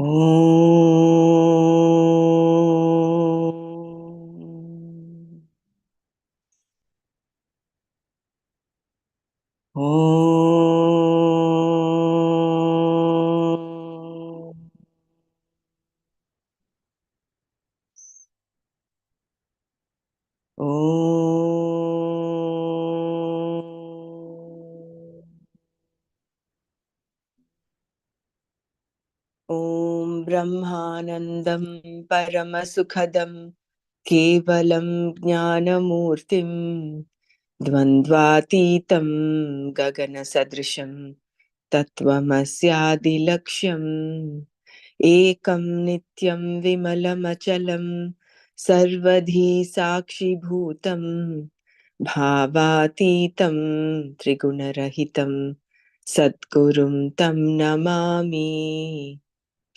ॐ ब्रह्मानन्दं परमसुखदं केवलं ज्ञानमूर्तिं द्वन्द्वातीतं गगनसदृशं तत्त्वमस्यादिलक्ष्यम् एकं नित्यं विमलमचलं सर्वधी साक्षिभूतं भावातीतं त्रिगुणरहितं सद्गुरुं तं नमामि।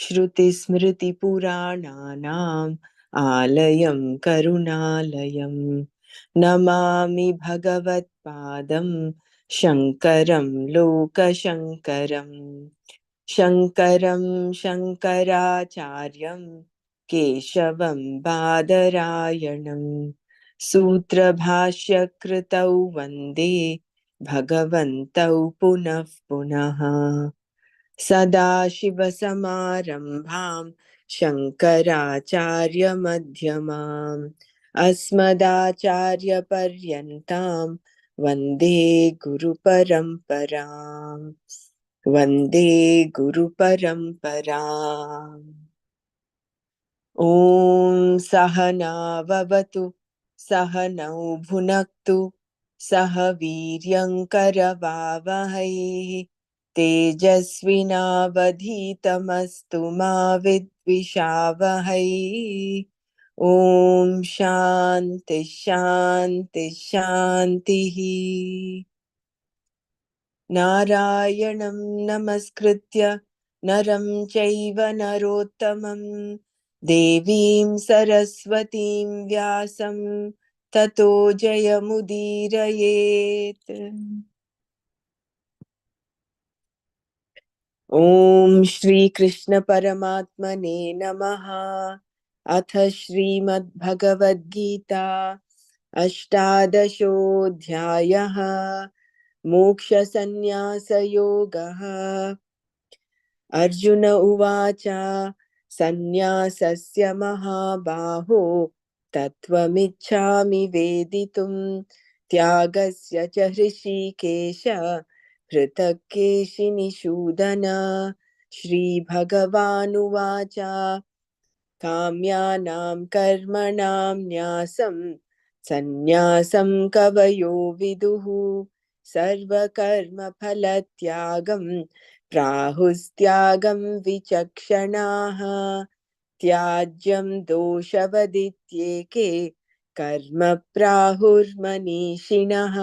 श्रुतिस्मृतिपुराणानाम् आलयं करुणालयं नमामि भगवत्पादं शङ्करं लोकशङ्करम् शङ्करं शङ्कराचार्यं केशवं बादरायणं सूत्रभाष्यकृतौ वन्दे भगवन्तौ पुनः पुनः। सदाशिवसमारम्भां शङ्कराचार्यमध्यमाम् अस्मदाचार्यपर्यन्तां वन्दे गुरुपरम्पराम् वन्दे गुरुपरम्पराम्। ॐ सहना भवतु सहनौ भुनक्तु सह वीर्यङ्करवावहै तेजस्विनावधीतमस्तु मा विद्विषावहै। ॐ शान्ति शान्ति शान्तिः। नारायणं नमस्कृत्य नरं चैव नरोत्तमं देवीं सरस्वतीं व्यासं ततो जयमुदीरयेत्। ॐ श्रीकृष्ण परमात्मने नमः। अथ श्रीमद्भगवद्गीता अष्टादशोऽध्यायः मोक्षसन्न्यासयोगः। अर्जुन उवाच सन्न्यासस्य महाबाहो तत्त्वमिच्छामि वेदितुं त्यागस्य च हृषीकेश पृथक् केशिनिषूदन। श्रीभगवानुवाच काम्यानां कर्मणां न्यासं सन्न्यासं कवयो विदुः सर्वकर्मफलत्यागं प्राहुस्त्यागं विचक्षणाः। त्याज्यं दोषवदित्येके कर्म प्राहुर्मनीषिणः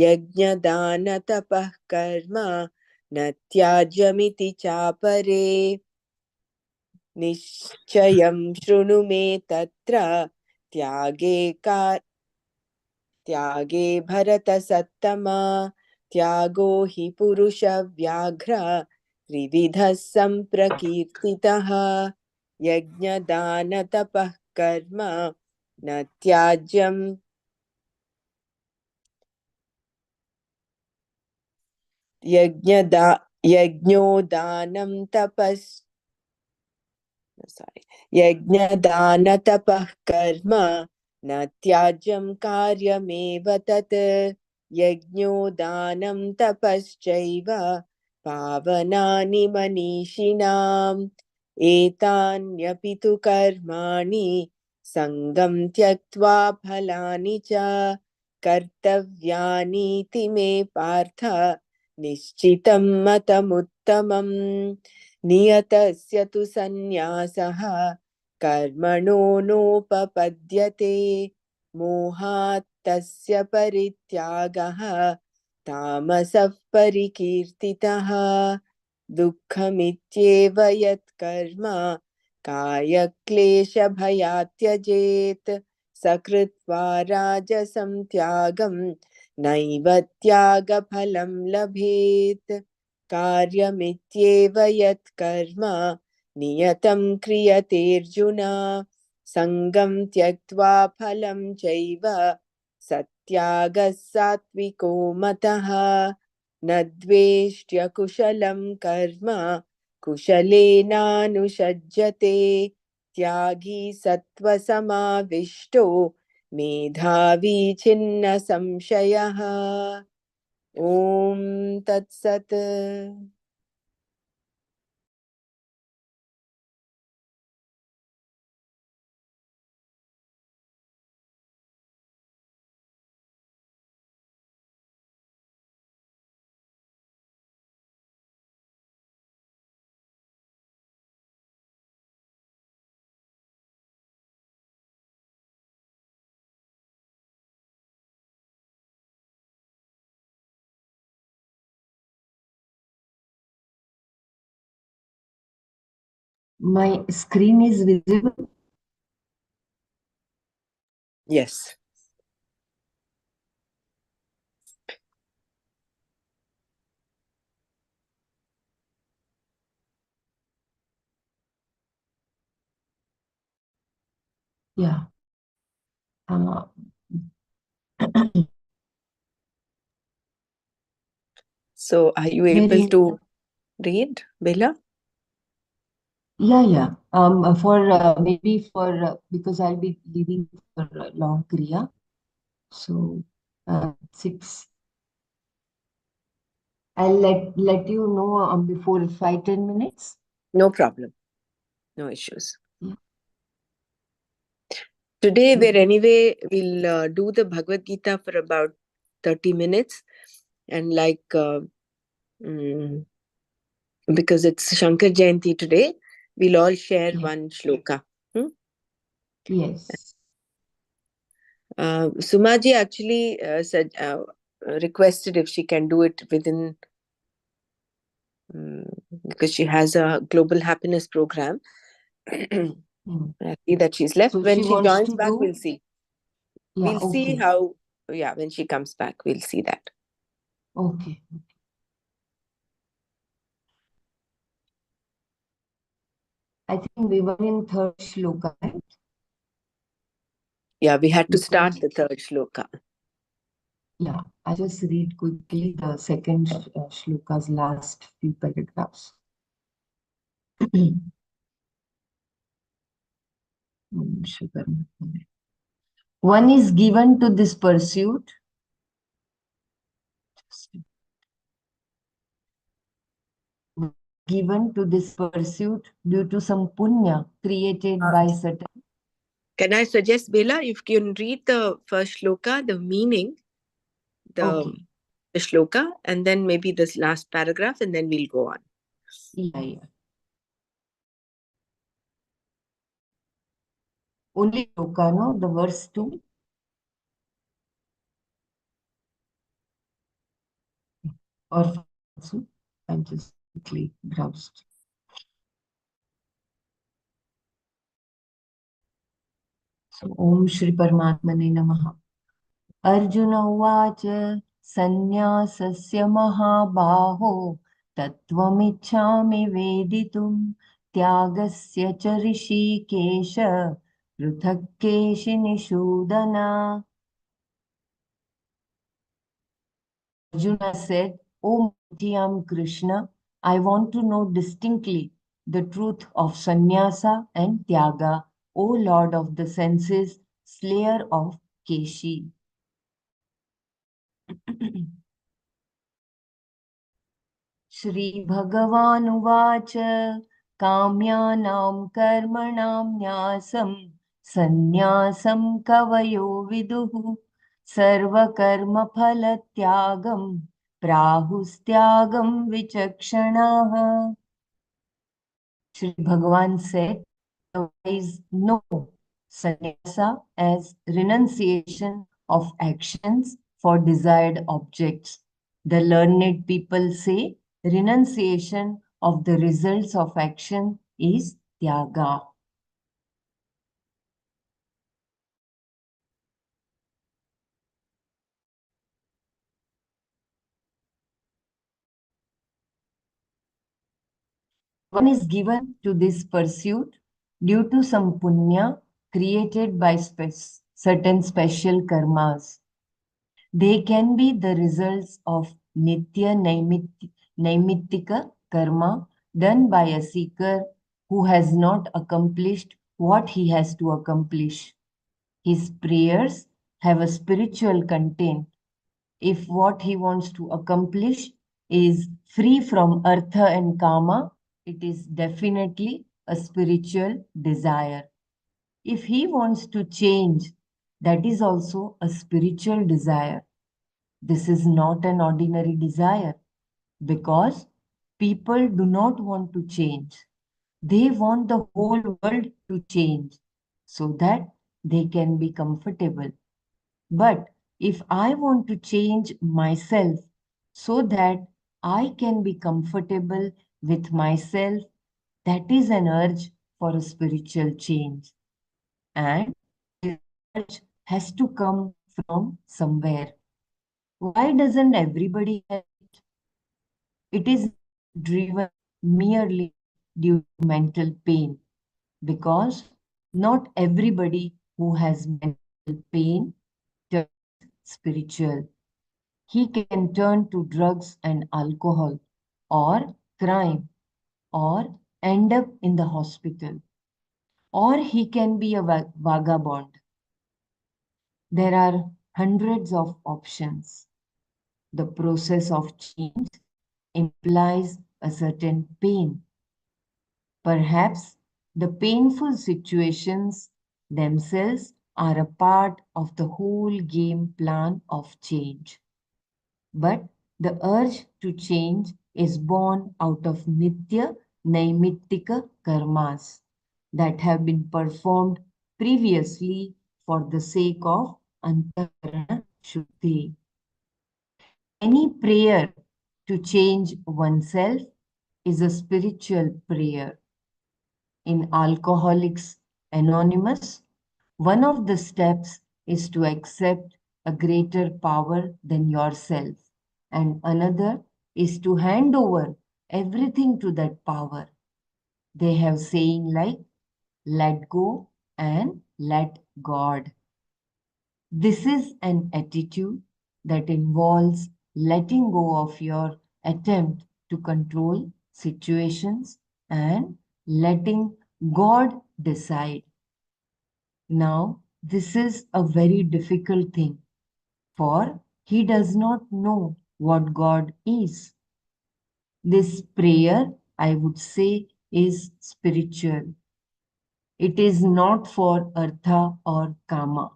यज्ञदानतपः कर्म न त्याज्यमिति चापरे। निश्चयं शृणु मे तत्र त्यागे भरतसत्तमा। त्यागो हि पुरुषव्याघ्र त्रिविधः सम्प्रकीर्तितः यज्ञदानतपः कर्म न त्याज्यं यज्ञोदानं यज्ञदानतपः कर्म न त्याज्यं कार्यमेव तत्। यज्ञोदानं तपश्चैव पावनानि मनीषिणाम् एतान्यपि तु कर्माणि सङ्गं त्यक्त्वा फलानि च कर्तव्यानीति मे पार्थ निश्चितं मतमुत्तमम्। नियतस्य तु सन्न्यासः कर्मणो नोपपद्यते मोहात् तस्य परित्यागः तामसः परिकीर्तितः। दुःखमित्येव यत्कर्म कायक्लेशभयात् त्यजेत् स कृत्वा राजसं त्यागं नैव त्यागफलं लभेत्। कार्यमित्येव यत्कर्म नियतं क्रियतेऽर्जुन सङ्गं त्यक्त्वा फलं चैव सत्यागः सात्विको मतः न द्वेष्ट्य कुशलं कर्म कुशलेनानुषज्यते त्यागी सत्त्वसमाविष्टो मेधावी छिन्न संशयः ॐ तत्सत् My screen is visible. Yes. Yeah. So are you able to read, Bella? Yeah. Maybe for because I'll be leaving for long kriya. So 6. I'll let you know before 5-10 minutes. No problem. No issues. Yeah. Today, we'll do the Bhagavad Gita for about 30 minutes. And because it's Shankar Jayanti today, we'll all share one shloka. Yes. Sumaji actually said, requested if she can do it within, because she has a global happiness program. I see that she's left. So When she she wants joins to back, do? we'll see. Yeah, We'll see okay. how, when she comes back, we'll see that. Okay. I think we were in third shloka, right? Yeah, we had to start the third shloka. Yeah, I just read quickly the second shloka's last few paragraphs. One is given to this pursuit. Given to this pursuit due to some punya created by certain. Can I suggest, Bela, if you can read the first shloka, the meaning, the shloka, and then maybe this last paragraph, and then we'll go on. Yeah. Only shloka, no? The verse 2. Or I'm just quickly browsed. So, Om Shri Paramatmane Namaha. Arjuna Uvacha Sannyasasya Mahabaho Tattvamichhami Veditum Tyagasya cha Rishikesha Pruthakkeshi Nishudana. Arjuna said, O mighty Krishna, I want to know distinctly the truth of sannyasa and tyaga, O Lord of the senses, slayer of Keshi. Shri Bhagavan Kamyanam Karmanam Nyasam Sannyasam Kavayo Viduhu Sarva Karma Phalatyagam Prahustyagam Vichakshanaha. Shri Bhagavan said, the wise know sannyasa as renunciation of actions for desired objects. The learned people say renunciation of the results of action is tyaga. One is given to this pursuit due to some punya created by certain special karmas. They can be the results of nitya naimittika karma done by a seeker who has not accomplished what he has to accomplish. His prayers have a spiritual content. If what he wants to accomplish is free from artha and kama, it is definitely a spiritual desire. If he wants to change, that is also a spiritual desire. This is not an ordinary desire because people do not want to change. They want the whole world to change so that they can be comfortable. But if I want to change myself so that I can be comfortable with myself, that is an urge for a spiritual change. And this urge has to come from somewhere. Why doesn't everybody have it? It is not driven merely due to mental pain because not everybody who has mental pain turns spiritual. He can turn to drugs and alcohol or crime or end up in the hospital or he can be a vagabond. There are hundreds of options. The process of change implies a certain pain. Perhaps the painful situations themselves are a part of the whole game plan of change. But the urge to change is born out of nitya naimittika karmas that have been performed previously for the sake of antakarana shuddhi. Any prayer to change oneself is a spiritual prayer. In Alcoholics Anonymous, one of the steps is to accept a greater power than yourself, and another is to hand over everything to that power. They have saying like, let go and let God. This is an attitude that involves letting go of your attempt to control situations and letting God decide. Now, this is a very difficult thing, for he does not know what God is. This prayer, I would say, is spiritual. It is not for artha or kama.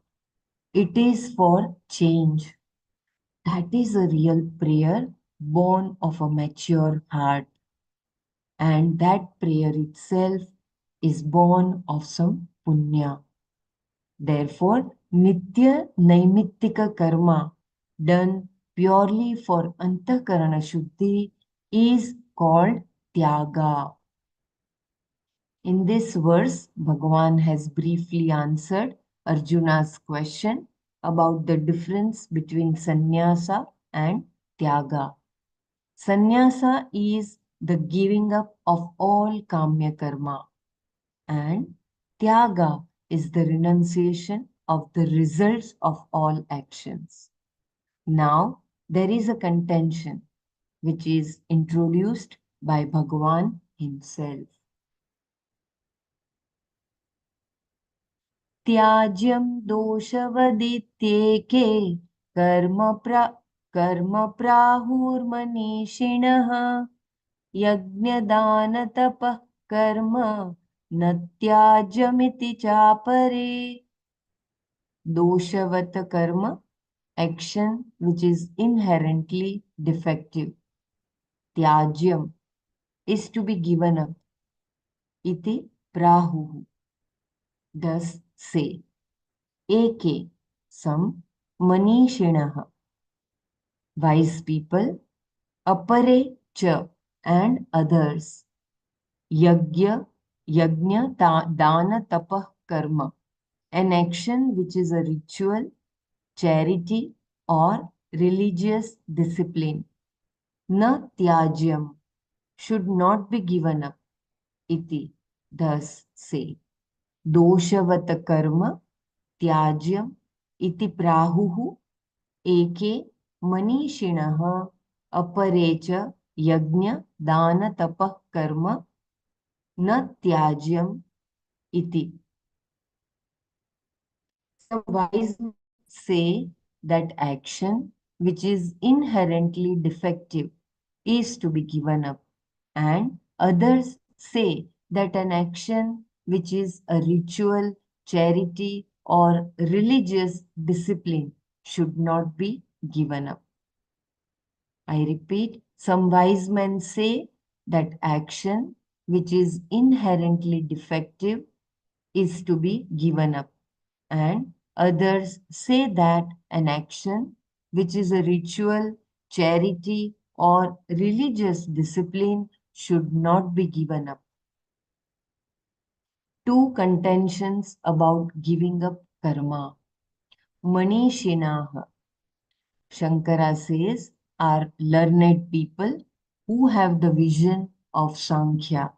It is for change. That is a real prayer born of a mature heart. And that prayer itself is born of some punya. Therefore, nitya naimittika karma done purely for antakarana shuddhi is called tyaga. In this verse, Bhagavan has briefly answered Arjuna's question about the difference between sannyasa and tyaga. Sannyasa is the giving up of all kamya karma, and tyaga is the renunciation of the results of all actions. Now, there is a contention which is introduced by Bhagavan himself. त्याज्यं दोषवदित्येके कर्म प्रा कर्म प्राहुर्मनीषिणः यज्ञदानतपः कर्म न त्याज्यमिति चापरे. Doshavat karma, action which is inherently defective. Tyajyam is to be given up. Iti prahu, thus say. Eke, some manishinaha, wise people, apare cha, and others. Yagya, dana tapah karma, an action which is a ritual, charity, or religious discipline. Na tyajyam, should not be given up. iti. Thus say, Doshavata karma त्याज्यम इति प्राहुः एके मनीषिणः अपरे च यज्ञ दान तपः कर्म न त्याज्यम iti. Some wise men say that action which is inherently defective is to be given up, and others say that an action which is a ritual, charity, or religious discipline should not be given up. I repeat, some wise men say that action which is inherently defective is to be given up, and others say that an action which is a ritual, charity, or religious discipline should not be given up. Two contentions about giving up karma. Manishinaha. Shankara says are learned people who have the vision of Sankhya,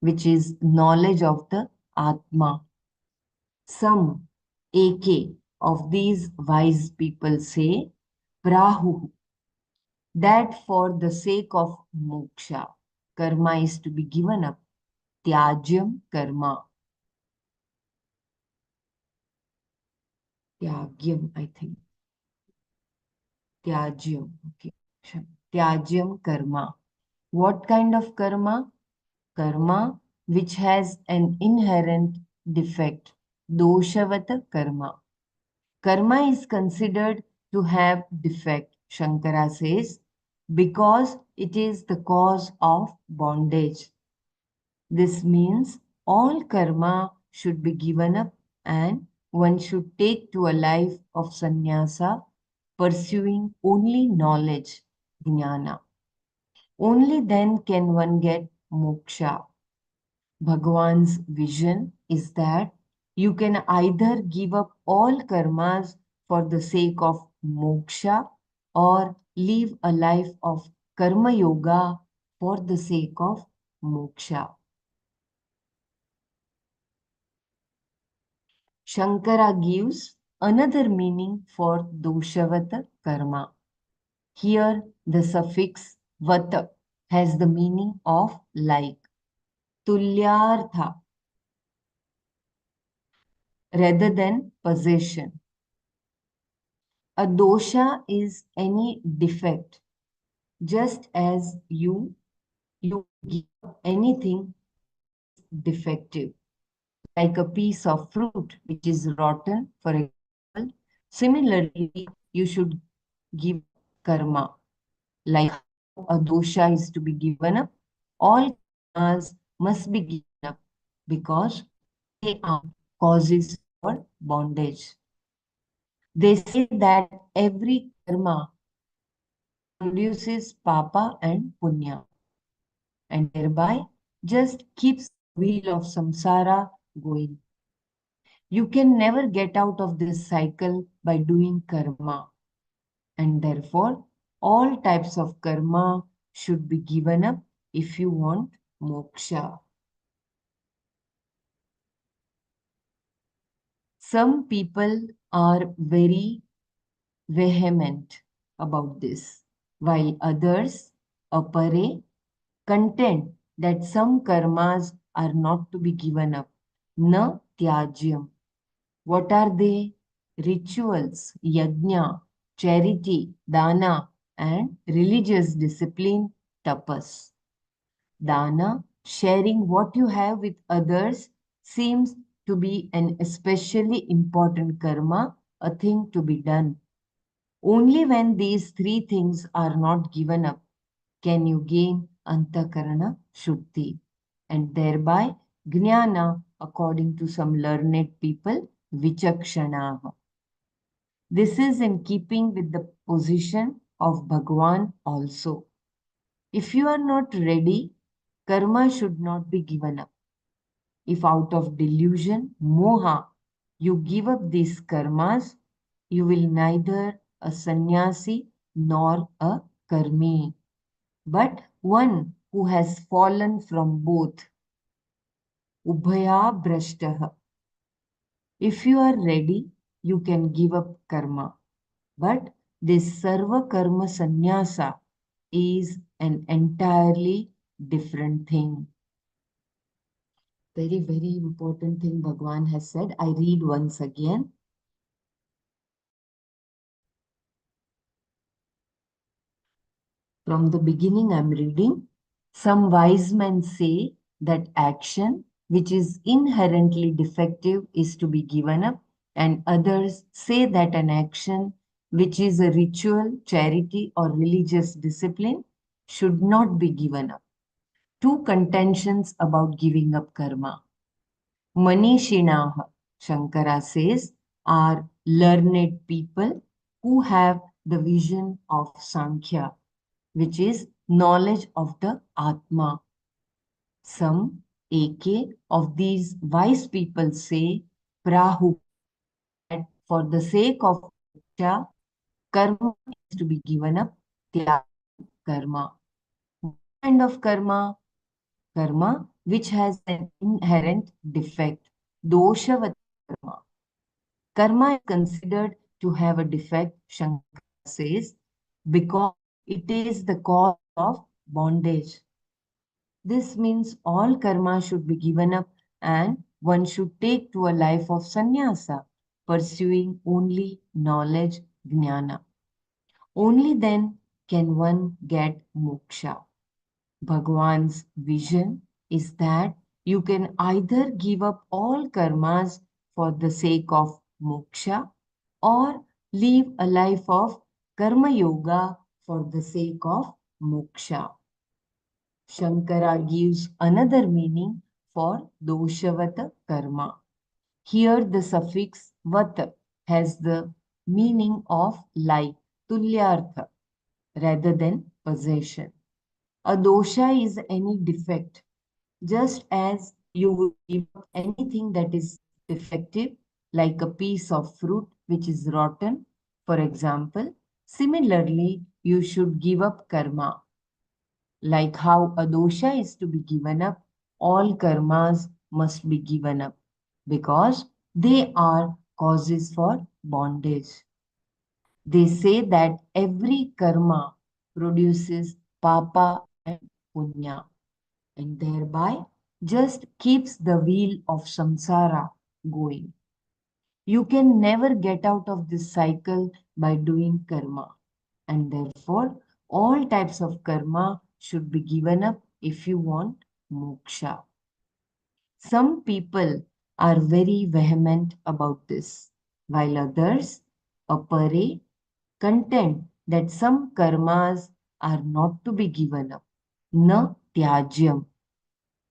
which is knowledge of the Atma. Some AK of these wise people say, Prahu, that for the sake of moksha, karma is to be given up. Tyajyam karma. Tyagyam, I think. Tyajyam. Okay. Tyajyam karma. What kind of karma? Karma which has an inherent defect. Doshavata karma. Karma is considered to have defect, Shankara says, because it is the cause of bondage. This means all karma should be given up and one should take to a life of sannyasa, pursuing only knowledge, jnana. Only then can one get moksha. Bhagwan's vision is that you can either give up all karmas for the sake of moksha or live a life of karma yoga for the sake of moksha. Shankara gives another meaning for doshavata karma. Here, the suffix vata has the meaning of like. Tulyartha rather than possession. A dosha is any defect. Just as you will give up anything which is defective, like a piece of fruit which is rotten, for example. Similarly, you should give karma. Like how a dosha is to be given up, all karmas must be given up because they are causes for bondage. They say that every karma produces papa and punya, and thereby just keeps the wheel of samsara going. You can never get out of this cycle by doing karma, and therefore all types of karma should be given up if you want moksha. Some people are very vehement about this, while others, apare, contend that some karmas are not to be given up. Na tyajyam. What are they? Rituals, yajna, charity, dana, and religious discipline, tapas. Dana, sharing what you have with others, seems to be an especially important karma, a thing to be done. Only when these three things are not given up can you gain antakarana shuddhi and thereby jnana according to some learned people vichakshanaha. This is in keeping with the position of Bhagwan also. If you are not ready, karma should not be given up. If out of delusion, moha, you give up these karmas, you will neither a sannyasi nor a karmi, but one who has fallen from both. ubhaya brashtah. If you are ready, you can give up karma. But this sarva karma sannyasa is an entirely different thing. Very, very important thing Bhagwan has said. I read once again. From the beginning, I'm reading. Some wise men say that action, which is inherently defective, is to be given up, and others say that an action, which is a ritual, charity, or religious discipline, should not be given up. Two contentions about giving up karma. Manishinaha, Shankara says, are learned people who have the vision of Sankhya, which is knowledge of the Atma. Some AK of these wise people say, Prahuka, that for the sake of moksha, karma is to be given up, tyaga karma. What kind of karma? Karma which has an inherent defect, doshavati karma. Karma is considered to have a defect, Shankara says, because it is the cause of bondage. This means all karma should be given up and one should take to a life of sannyasa, pursuing only knowledge, jnana. Only then can one get moksha. Bhagwan's vision is that you can either give up all karmas for the sake of moksha or live a life of karma yoga for the sake of moksha. Shankara gives another meaning for doshavata karma. Here the suffix vat has the meaning of like, tulyartha, rather than possession. A dosha is any defect, just as you would give up anything that is defective, like a piece of fruit which is rotten, for example. Similarly, you should give up karma. Like how a dosha is to be given up, all karmas must be given up because they are causes for bondage. They say that every karma produces papa and punya and thereby just keeps the wheel of samsara going. You can never get out of this cycle by doing karma, and therefore, all types of karma should be given up if you want moksha. Some people are very vehement about this, while others, apare, contend that some karmas are not to be given up. Na tyajyam.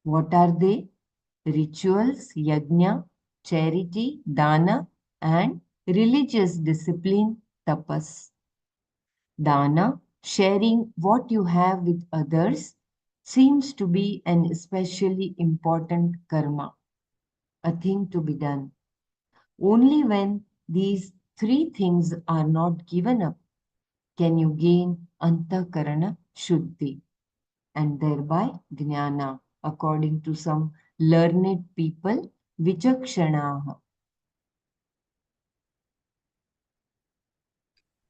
What are they? Rituals, yajna, charity, dana, and religious discipline, tapas. Dana, sharing what you have with others, seems to be an especially important karma, a thing to be done. Only when these three things are not given up can you gain antakarana shuddhi and thereby jnana, according to some learned people, vichakshanaha.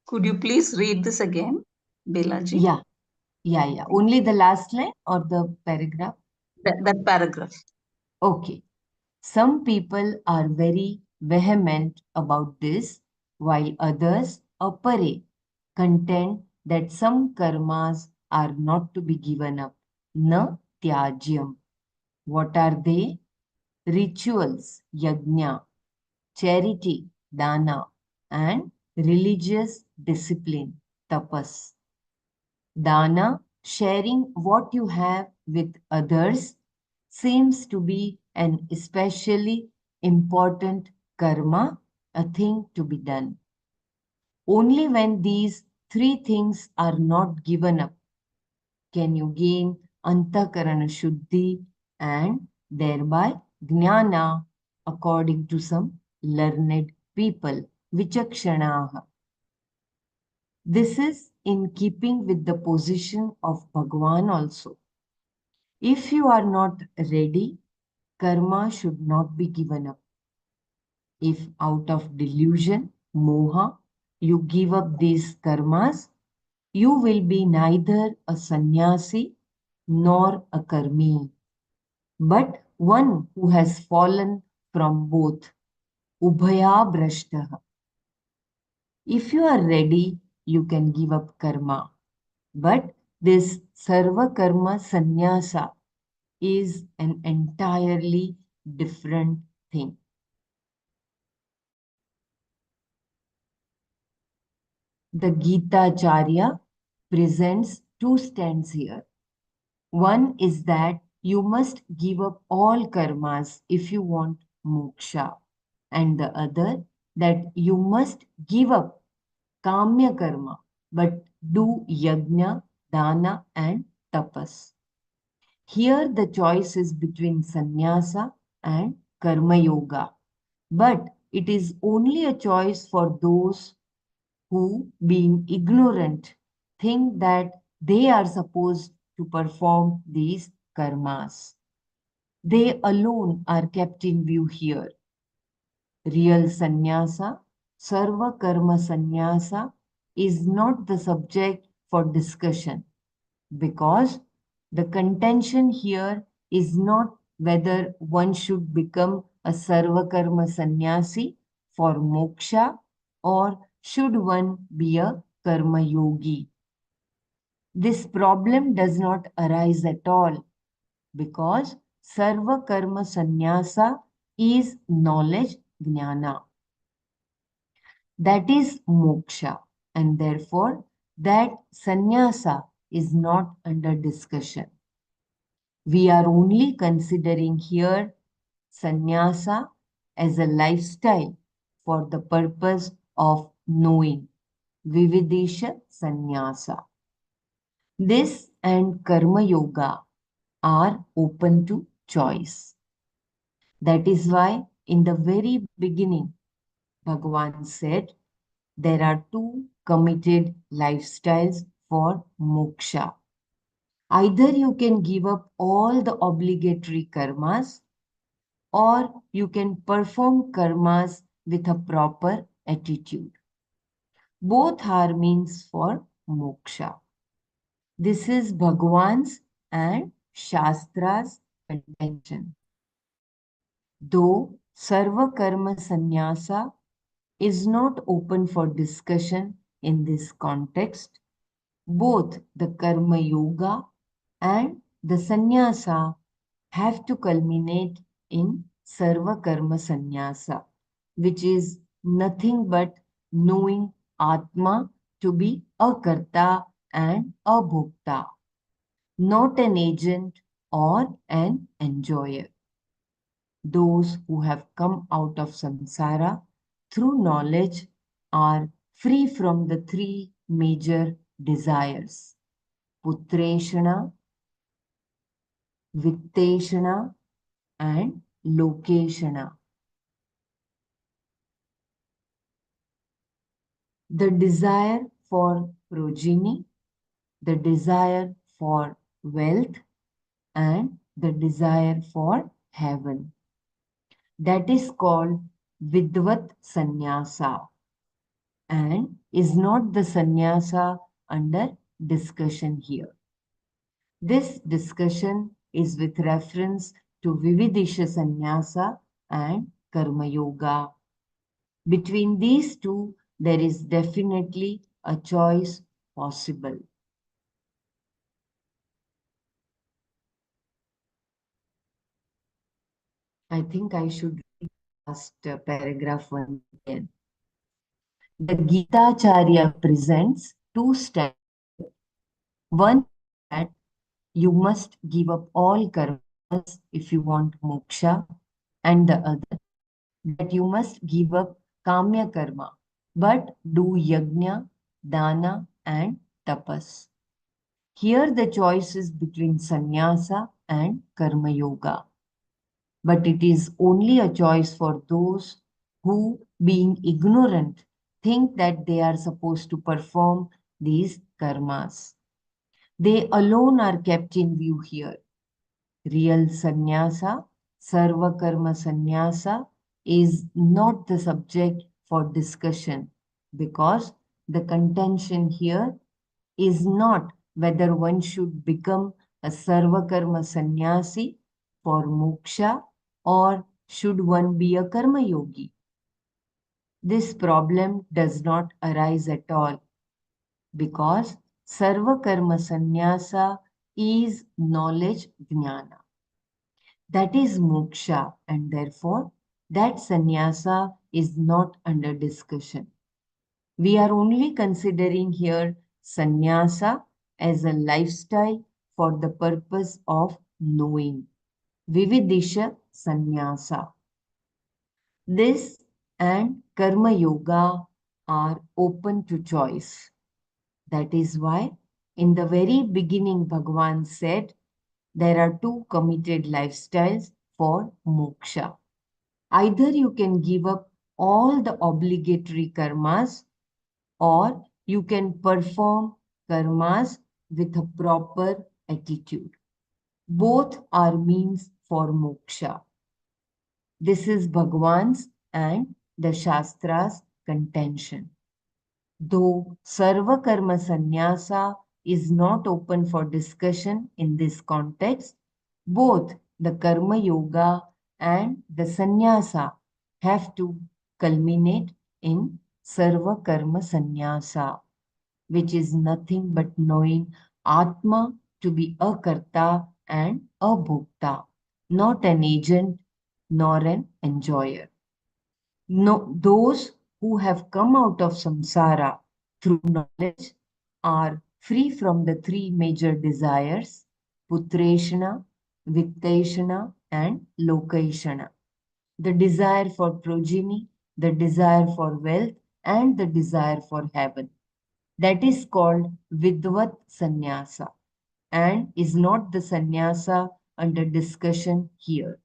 Could you please read this again, Belaji? Yeah, yeah. Only the last line or the paragraph? That paragraph. Okay. Some people are very vehement about this, while others, apare, contend that some karmas are not to be given up. Na tyajyam. What are they? Rituals, yajna, charity, dana, and religious discipline, tapas. Dana, sharing what you have with others, seems to be an especially important karma, a thing to be done. Only when these three things are not given up can you gain antakarana shuddhi and thereby jnana, according to some learned people, vichakshanaha. This is in keeping with the position of Bhagwan also. If you are not ready, karma should not be given up. If out of delusion, moha, you give up these karmas, you will be neither a sannyasi nor a karmi, but one who has fallen from both, ubhaya brashtaha. If you are ready, you can give up karma. But this sarva karma sannyasa is an entirely different thing. The Gita Charya presents two stands here. One is that you must give up all karmas if you want moksha, and the other that you must give up kamya karma but do yajna, dana, and tapas. Here the choice is between sannyasa and karma yoga, but it is only a choice for those who, being ignorant, think that they are supposed to perform these karmas. They alone are kept in view here. Real sannyasa, sarva karma sannyasa, is not the subject for discussion because the contention here is not whether one should become a sarva karma sannyasi for moksha or should one be a karma yogi. This problem does not arise at all because sarva karma sannyasa is knowledge jnana. That is moksha, and therefore that sannyasa is not under discussion. We are only considering here sannyasa as a lifestyle for the purpose of knowing. Vividesha sannyasa. This and karma yoga are open to choice. That is why in the very beginning, Bhagavan said, there are two committed lifestyles for moksha. Either you can give up all the obligatory karmas or you can perform karmas with a proper attitude. Both are means for moksha. This is Bhagavan's and Shastra's contention. Though Sarva Karma Sannyasa is not open for discussion in this context, both the Karma Yoga and the Sannyasa have to culminate in Sarva Karma Sannyasa, which is nothing but knowing Atma to be a Karta and a Bhokta, not an agent or an enjoyer. Those who have come out of samsara through knowledge are free from the three major desires: putreshana, vitteshana, and lokeshana. The desire for progeny, the desire for wealth, and the desire for heaven. That is called Vidvat Sannyasa and is not the sannyasa under discussion here. This discussion is with reference to Vividisha Sannyasa and Karma Yoga. Between these two, there is definitely a choice possible. I think I should read the last paragraph once again. The Gita Charya presents two stands. One is that you must give up all karmas if you want moksha, and the other that you must give up kamya karma, but do yajna, dana, and tapas. Here the choice is between sannyasa and karma yoga, but it is only a choice for those who, being ignorant, think that they are supposed to perform these karmas. They alone are kept in view here. Real sannyasa, Sarva Karma Sannyasa is not the subject for discussion because the contention here is not whether one should become a Sarva Karma Sannyasi for moksha or should one be a Karma Yogi. This problem does not arise at all because Sarva Karma Sannyasa is knowledge jnana. That is moksha, and therefore that sannyasa is not under discussion. We are only considering here sannyasa as a lifestyle for the purpose of knowing. Vividisha sannyasa. This and karma yoga are open to choice. That is why in the very beginning Bhagavan said there are two committed lifestyles for moksha. Either you can give up all the obligatory karmas or you can perform karmas with a proper attitude. Both are means for moksha. This is Bhagavan's and the Shastra's contention. Though Sarva Karma Sannyasa is not open for discussion in this context, both the Karma Yoga and the Sannyasa have to culminate in Sarva Karma Sannyasa, which is nothing but knowing Atma to be a Karta and a Bhokta, not an agent nor an enjoyer. No, those who have come out of samsara through knowledge are free from the three major desires, putreshana, vitteshana, and lokeshana. The desire for progeny, the desire for wealth, and the desire for heaven. That is called vidvat sannyasa and is not the sannyasa under discussion here.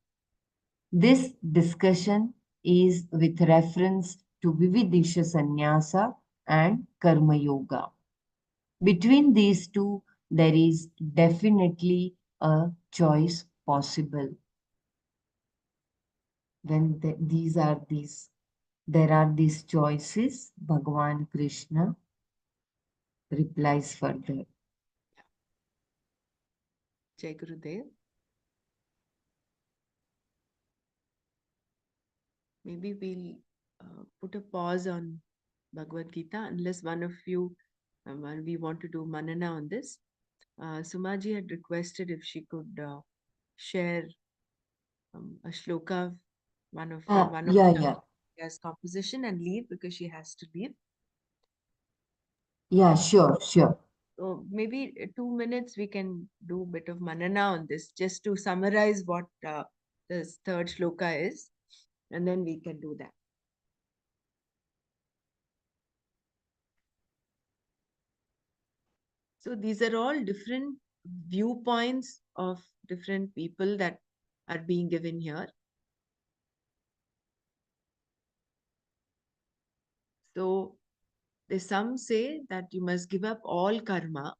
This discussion is with reference to Vividisha Sannyasa and Karma Yoga. Between these two, there is definitely a choice possible. When there are these choices, Bhagavan Krishna replies further. Jai Gurudev. Maybe we'll put a pause on Bhagavad Gita unless one of you, we want to do Manana on this. Sumaji had requested if she could share a shloka, one of Shankara's composition and leave because she has to leave. Yeah, sure. So maybe 2 minutes we can do a bit of Manana on this, just to summarize what this third shloka is, and then we can do that. So these are all different viewpoints of different people that are being given here. So some say that you must give up all karma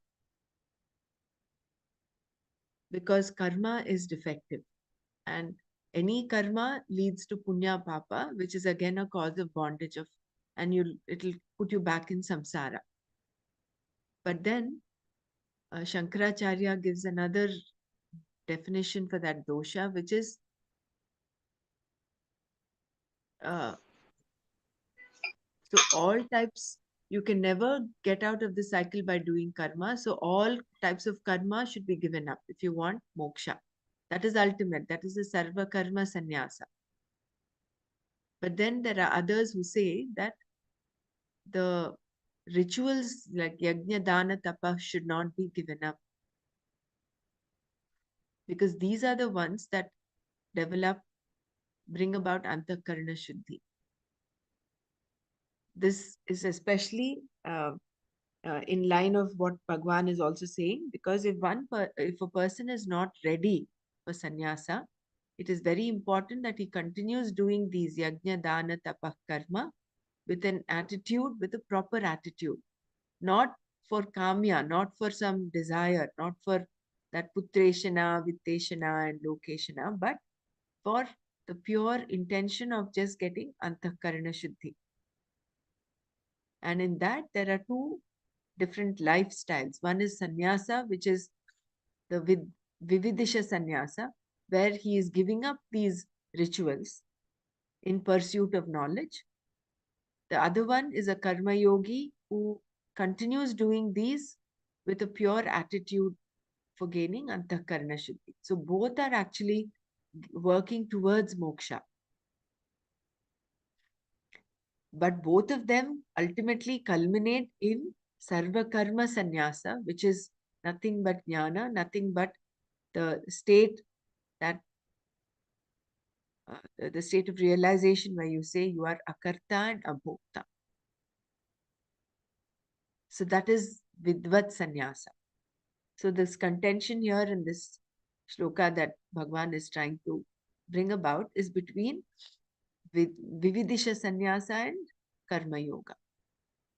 because karma is defective, and any karma leads to punya papa, which is again a cause of bondage of, and it'll put you back in samsara. But then Shankaracharya gives another definition for that dosha, which is so all types, you can never get out of the cycle by doing karma. So all types of karma should be given up if you want moksha. That is ultimate. That is the sarva karma sannyasa. But then there are others who say that the rituals like yajna, dana, tapa should not be given up, because these are the ones that bring about antakarna shuddhi. This is especially in line of what Bhagwan is also saying, because if a person is not ready for sannyasa, it is very important that he continues doing these yajna, dana, tapa, karma with an attitude, with a proper attitude, not for kamya, not for some desire, not for that putreshana, vitteshana and lokeshana, but for the pure intention of just getting Antahkarana Shuddhi. And in that, there are two different lifestyles. One is sannyasa, which is the Vividisha sannyasa, where he is giving up these rituals in pursuit of knowledge. The other one is a karma yogi who continues doing these with a pure attitude for gaining antahkarana shuddhi. So both are actually working towards moksha. But both of them ultimately culminate in sarva karma sannyasa, which is nothing but jnana, nothing but the state that the state of realization where you say you are akarta and abhokta. So that is vidvat sannyasa. So this contention here in this shloka that Bhagwan is trying to bring about is between vividisha sannyasa and karma yoga.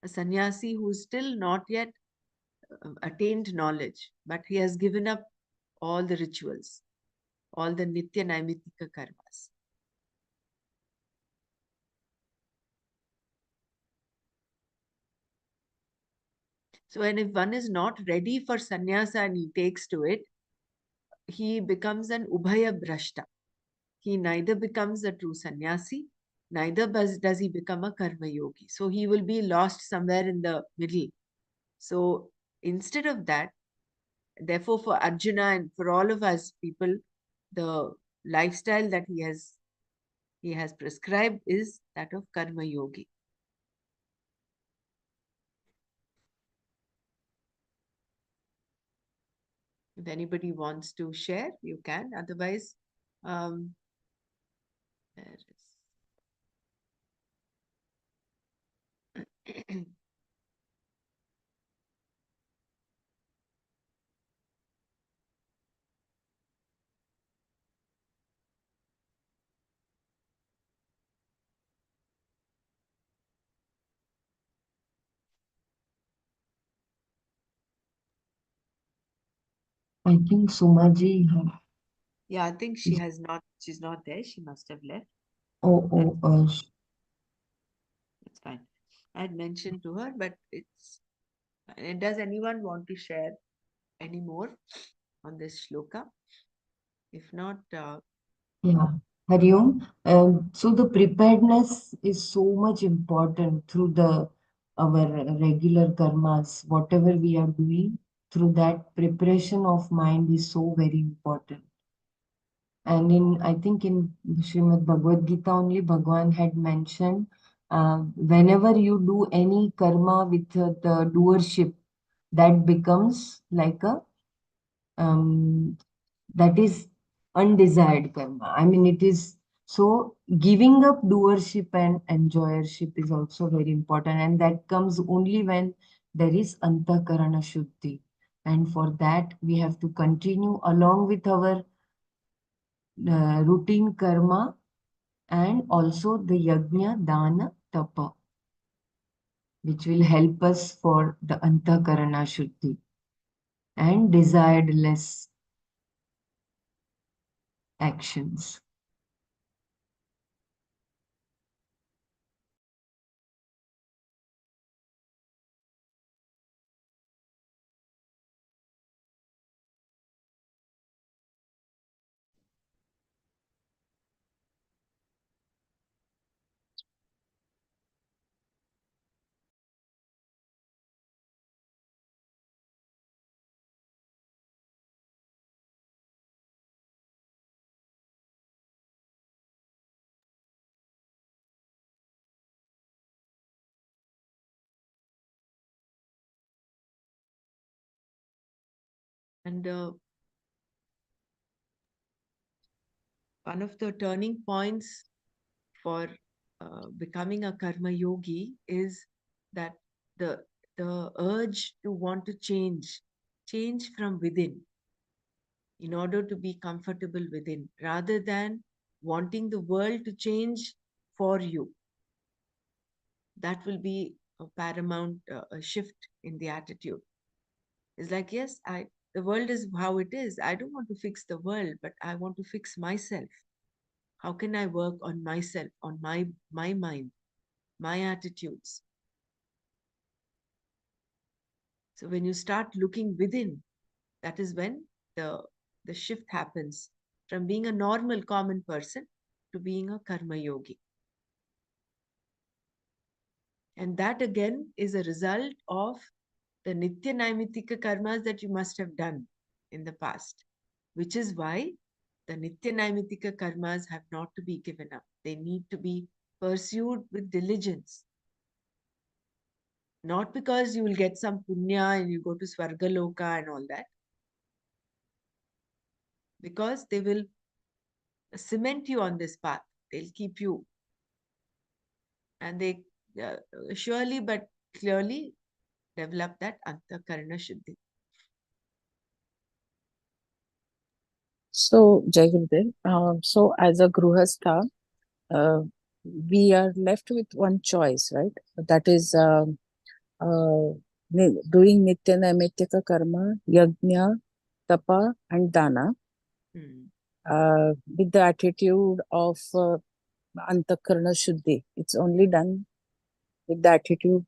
A sannyasi who is still not yet attained knowledge, but he has given up all the rituals, all the nitya naimitika karmas. So, and if one is not ready for sannyasa and he takes to it, he becomes an ubhaya brashta. He neither becomes a true sannyasi, neither does he become a karma yogi. So he will be lost somewhere in the middle. So instead of that, therefore for Arjuna and for all of us people, the lifestyle that he has prescribed is that of karma yogi. If anybody wants to share, you can. Otherwise, um, there is. I think Sumaji. Yeah, I think she's not there. She must have left. Oh, That's, oh, that's fine. I had mentioned to her, but it's. Does anyone want to share any more on this shloka? If not, yeah. Hari Om. So the preparedness is so much important through the our regular karmas, whatever we are doing, through that preparation of mind is so very important. And I think in Srimad Bhagavad Gita only Bhagwan had mentioned whenever you do any karma with the doership, that becomes like a that is undesired karma. I mean, it is so giving up doership and enjoyership is also very important, and that comes only when there is antakarana shuddhi. And for that, we have to continue along with our routine karma and also the yajna, dana, tapa, which will help us for the antakarana shuddhi and desired less actions. and one of the turning points for becoming a karma yogi is that the the urge to want to change from within in order to be comfortable within, rather than wanting the world to change for you. That will be a paramount a shift in the attitude. It's like, yes, the world is how it is. I don't want to fix the world, but I want to fix myself. How can I work on myself, on my mind, my attitudes? So when you start looking within, that is when the shift happens from being a normal common person to being a karma yogi. And that again is a result of the nitya naimitika karmas that you must have done in the past, which is why the nitya naimitika karmas have not to be given up. They need to be pursued with diligence. Not because you will get some punya and you go to Swargaloka and all that, because they will cement you on this path. They'll keep you, and they uh, surely but clearly develop that antakarana shuddhi. So, Jai Gurudev, so as a Gruhastha, uh, we are left with one choice, right? That is doing Nitya Naimittika Karma, Yajna, Tapa, and Dana with the attitude of Antakarana Shuddhi. It's only done with the attitude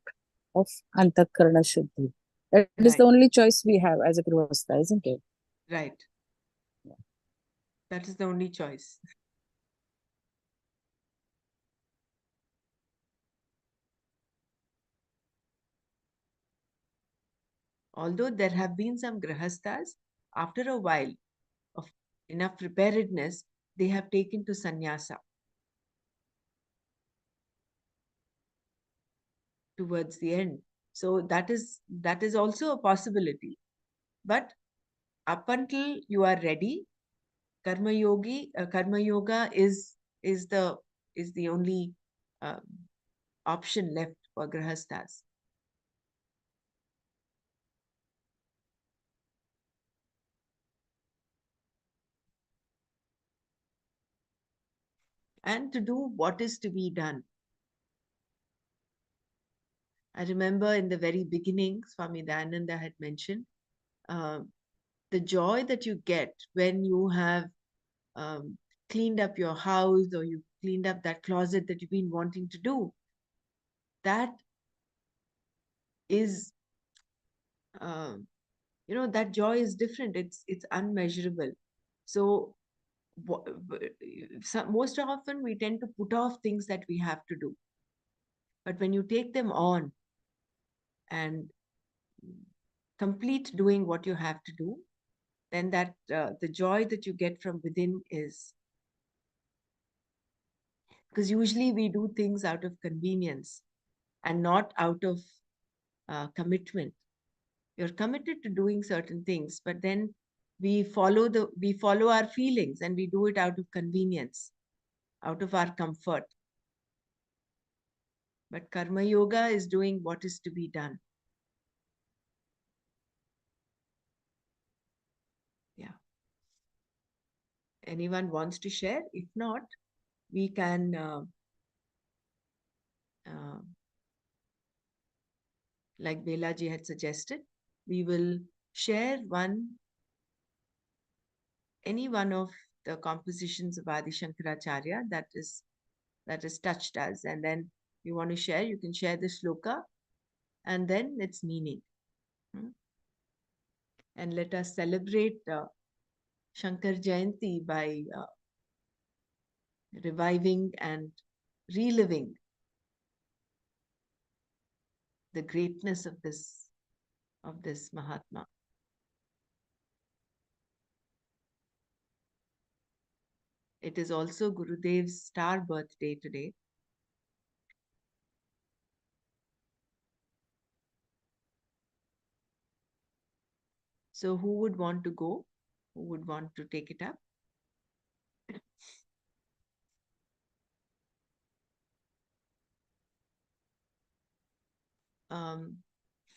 of Antakarana Shuddhi. That is Right. the only choice we have as a Grihastha, isn't it? Right. That is the only choice. Although there have been some grahasthas, after a while of enough preparedness, they have taken to sannyasa towards the end. So that is also a possibility. But up until you are ready, karma yoga is the is the only uh, option left for grahasthas. And to do what is to be done. I remember in the very beginning, Swami Dayananda had mentioned uh, the joy that you get when you have um, cleaned up your house or you cleaned up that closet that you've been wanting to do. That is, um, that joy is different. It's unmeasurable. So, most often we tend to put off things that we have to do. But when you take them on and complete doing what you have to do, then that the joy that you get from within is, because usually we do things out of convenience and not out of commitment. You're committed to doing certain things, but then we follow our feelings and we do it out of convenience, out of our comfort. But karma yoga is doing what is to be done. Yeah. Anyone wants to share? If not, we can uh, like Belaji had suggested, we will share any one of the compositions of Adi Shankaracharya that has touched us. And then you want to share, you can share the shloka and then its meaning. And let us celebrate Shankar Jayanti by reviving and reliving the greatness of this Mahatma. It is also Gurudev's star birthday today. So who would want to go? Who would want to take it up?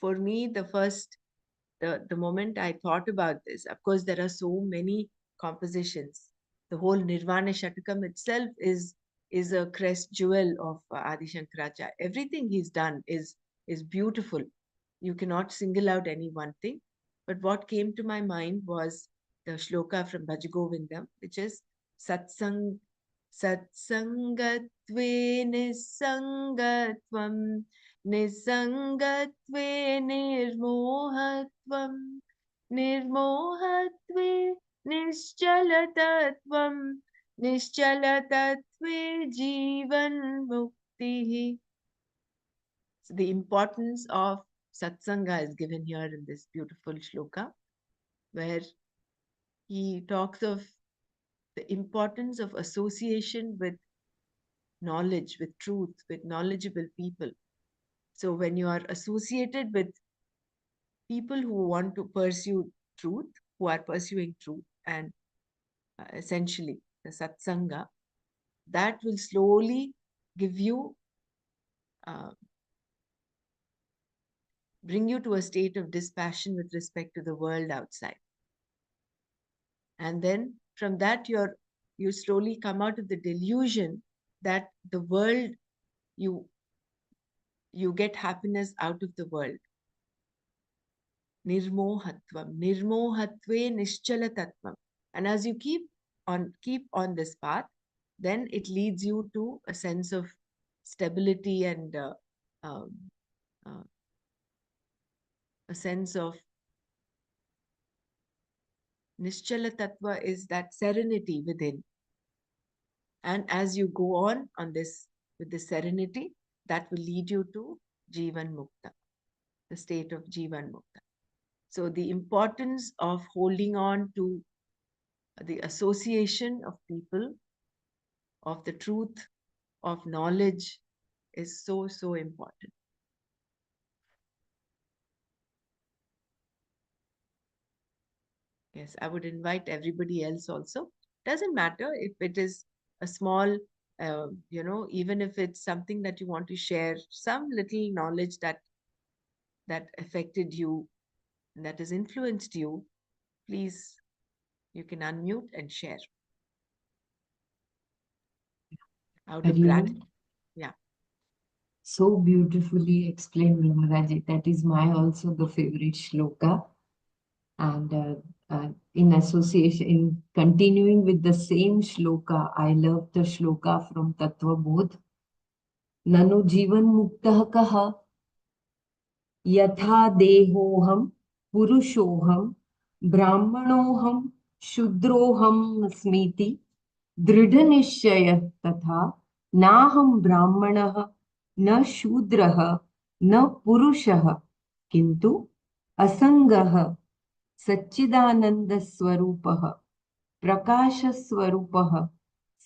For me, the moment I thought about this, of course, there are so many compositions. The whole Nirvana Shatakam itself is a crest jewel of Adi Shankaracharya. Everything he's done is beautiful. You cannot single out any one thing. But what came to my mind was the shloka from Bhajagovindam, which is Satsang Satsangatve nisangatvam, nisangatve nirmohatvam, nirmohatve nischalatatvam, nischalatatve jivan muktihi. So the importance of satsanga is given here in this beautiful shloka, where he talks of the importance of association with knowledge, with truth, with knowledgeable people. So when you are associated with people who want to pursue truth, who are pursuing truth, and essentially the satsanga, that will slowly give you, uh, bring you to a state of dispassion with respect to the world outside. And then from that, you slowly come out of the delusion that the world, you get happiness out of the world. Nirmohatvam, nirmohatve nischalatatvam. And as you keep on this path, then it leads you to a sense of stability and um, uh, a sense of nischala is that serenity within. And as you go on this with this serenity, that will lead you to Jivan Mukta, the state of Jivan Mukta. So the importance of holding on to the association of people, of the truth, of knowledge is so, so important. Yes, I would invite everybody else also. Doesn't matter if it is a small, even if it's something that you want to share, some little knowledge that affected you, that has influenced you, please, you can unmute and share. Out of gratitude. Yeah. So beautifully explained, Maharaji. That is my also the favorite shloka. And in association, in continuing with the same shloka, I love the shloka from Tattva Bodh. Nanu jivan muktah kaha यथा देहोहम पुरुषोहम ब्राह्मणोहम शूद्रोहम स्मृति दृढ़ निश्चय तथा नाहम ब्राह्मणः न शूद्रः न पुरुषः किंतु असंगः सच्चिदानंद स्वरूपः प्रकाश स्वरूपः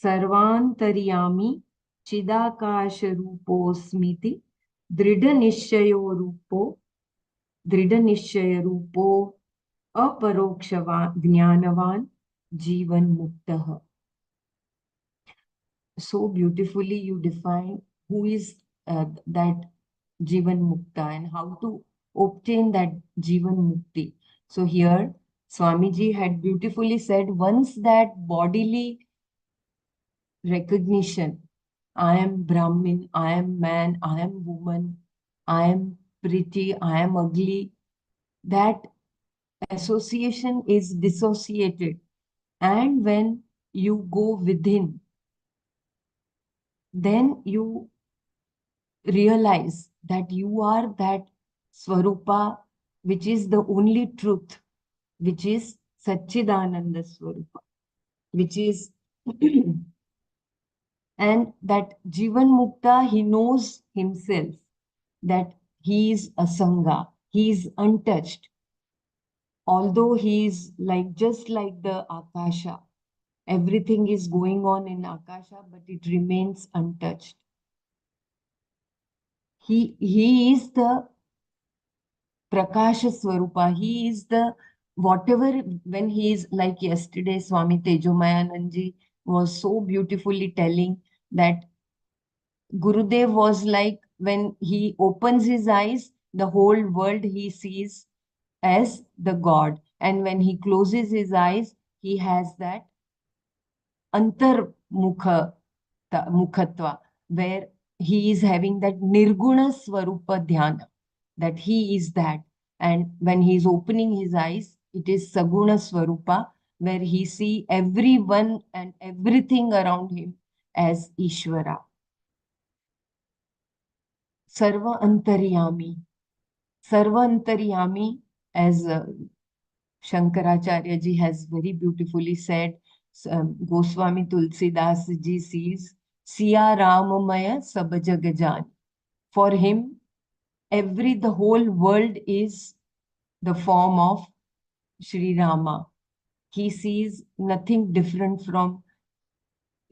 सर्वांतर्यामी चिदाकाश रूपोस्मिति दृढ़ निश्चय रूपो अपरोक्षवान ज्ञानवान जीवन मुक्तः. So beautifully you define who is that Jivan Mukta and how to obtain that Jivan Mukti. So here Swamiji had beautifully said, once that bodily recognition, I am Brahmin, I am man, I am woman, I am pretty, I am ugly, that association is dissociated. And when you go within, then you realize that you are that Swarupa, which is the only truth, which is Satchidananda Swarupa, which is and that Jivan Mukta, he knows himself that he is Asanga, he is untouched. Although he is like just like the Akasha, everything is going on in Akasha, but it remains untouched. He is the Prakasha Swarupa. He is the whatever, when he is like yesterday, Swami Tejomayananji was so beautifully telling that Gurudev was like when he opens his eyes, the whole world he sees as the God. And when he closes his eyes, he has that antarmukha mukhatva, where he is having that nirguna swarupa dhyana, that he is that. And when he is opening his eyes, it is saguna swarupa, where he see everyone and everything around him as Ishvara. Sarva Antaryami. Sarva Antaryami, as Shankaracharya ji has very beautifully said, Goswami Tulsidas ji says, Siya Ramamaya Sab Jag Jani. For him, the whole world is the form of Sri Rama. He sees nothing different from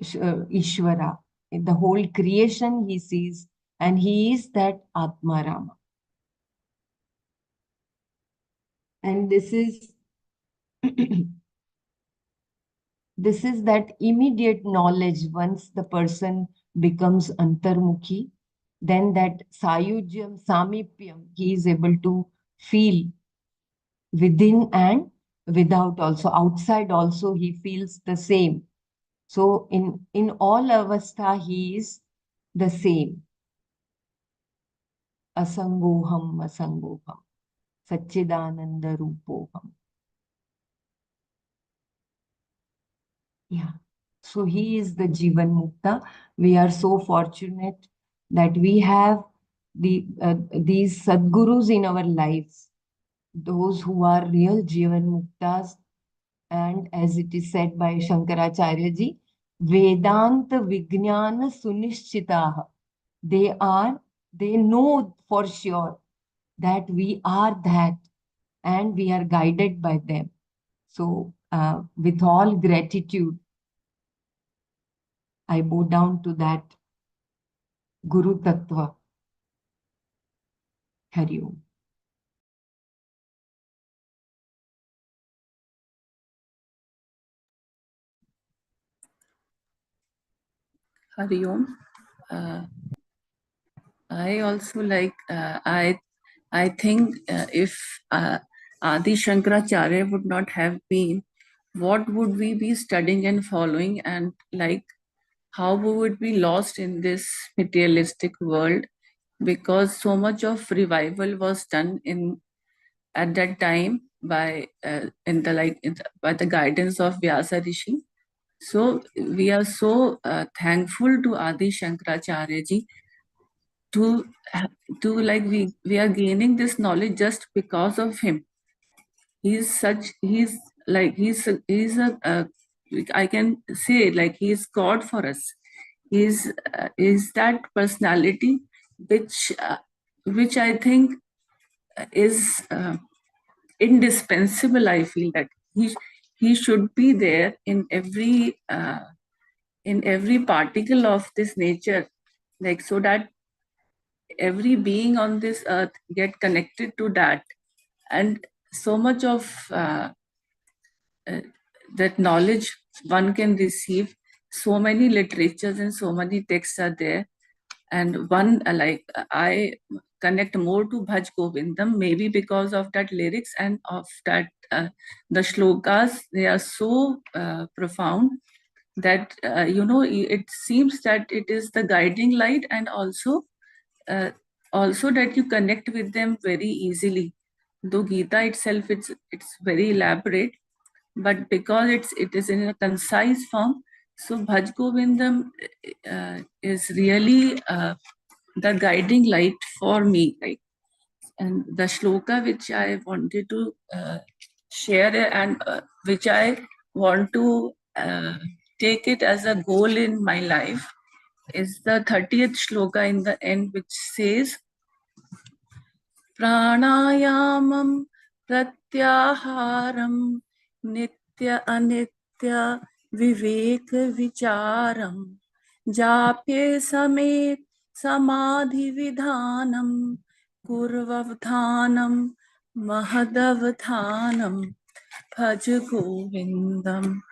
Ishvara. In the whole creation he sees, and he is that Atma Rama. And this is this is that immediate knowledge. Once the person becomes antarmukhi, then that sayujyam, samipyam, he is able to feel within and without also. Outside also he feels the same. So in all avastha he is the same. Asangoham, asangoham, Satchidananda Rupoham. Yeah. So he is the Jivan Mukta. We are so fortunate that we have these Sadgurus in our lives, those who are real Jivan Muktas. And as it is said by Shankaracharya ji, Vedanta Vijnana Sunishchitaha. They know for sure that we are that, and we are guided by them. So with all gratitude, I bow down to that Guru Tattva. Hari Om. Hari Om. I also I think if Adi Shankaracharya would not have been, what would we be studying and following, and how we would be lost in this materialistic world, because so much of revival was done at that time by by the guidance of Vyasa Rishi. So we are so thankful to Adi Shankaracharya ji to we are gaining this knowledge just because of him. He's a I can say he's God for us. Is that personality which I think is indispensable. I feel that he should be there in every particle of this nature, so that every being on this earth get connected to that, and so much of that knowledge one can receive. So many literatures and so many texts are there, and one I connect more to Bhaj Govindam, maybe because of that lyrics and of that the shlokas. They are so profound that it seems that it is the guiding light, and also that you connect with them very easily. Though Gita itself, it's very elaborate, but because it is in a concise form, so Bhaj Govindam is really the guiding light for me. And the shloka which I wanted to share, and which I want to take it as a goal in my life, is the 30th shloka in the end, which says, Pranayamam pratyaharam nitya anitya vivek vicharam japye samet samadhi vidhanam kurvavdhanam mahadavdhanam bhaj govindam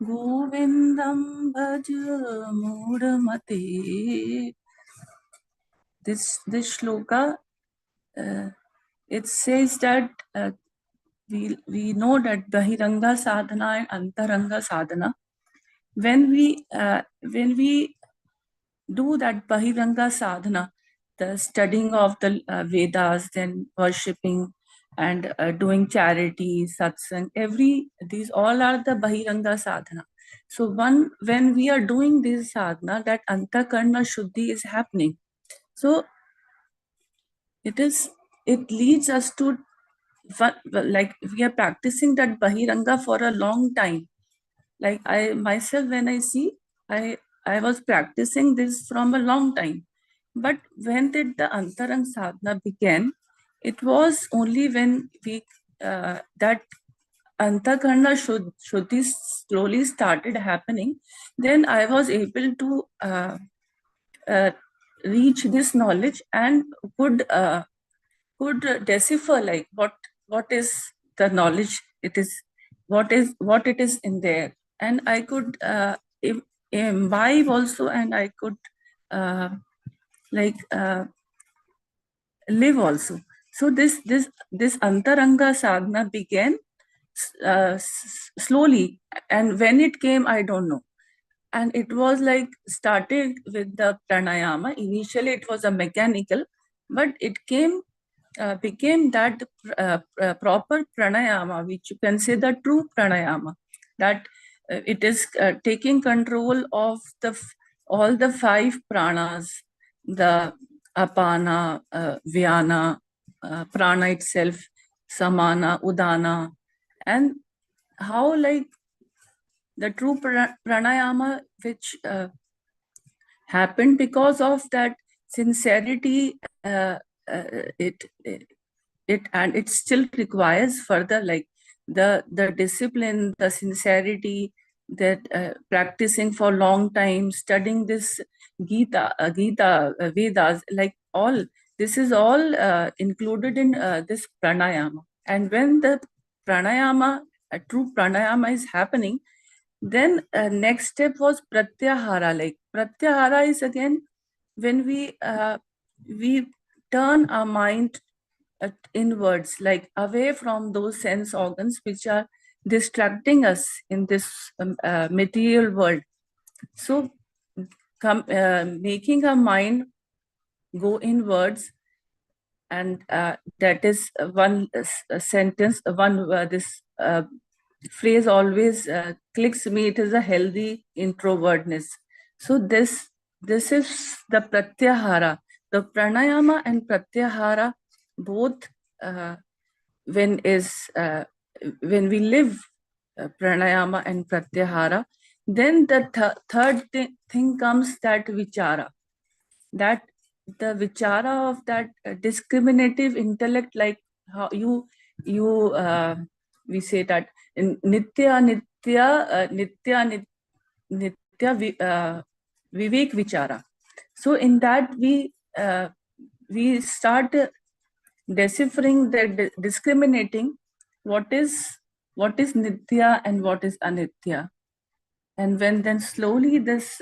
govindam bhaj mudamate. This shloka, it says that we know that Bahiranga sadhana and Antaranga sadhana. When we do that Bahiranga sadhana, the studying of the Vedas, then worshipping and doing charity, satsang, these all are the Bahiranga sadhana. So when we are doing this sadhana, that antakarna shuddhi is happening. So it leads us to, like, we are practicing that bahiranga for a long time. Like I myself, when I see, I was practicing this from a long time. But when did the antarang sadhana began? It was only when we that antakarna shuddhi slowly started happening. Then I was able to uh, reach this knowledge and could decipher, like, what is the knowledge, what it is in there, and I could imbibe also, and I could uh, like live also. So this antaranga sadhana began slowly, and when it came, I don't know. And it was like started with the pranayama. Initially it was a mechanical, but it became that proper pranayama, which you can say the true pranayama, that it is taking control of all the 5 pranas, the apana, vyana, prana itself, samana, udana, and how, like, the true pranayama, which happened because of that sincerity, it and it still requires further, like, the discipline, the sincerity, that practicing for long time, studying this Gita, Vedas, like, all this is all included in this pranayama. And when the pranayama, a true pranayama is happening, then next step was pratyahara. Like, pratyahara is again when we turn our mind inwards, like away from those sense organs which are distracting us in this material world. So making our mind go inwards, and that is one sentence, this phrase always clicks me. It is a healthy introvertness. So this is the pratyahara, the pranayama and pratyahara, both when when we live pranayama and pratyahara, then the third thing comes, that vichara, that the vichara of that discriminative intellect, like how you we say that in nitya vivek vichara. So in that we start deciphering, the discriminating what is nitya and what is anitya. And when then slowly this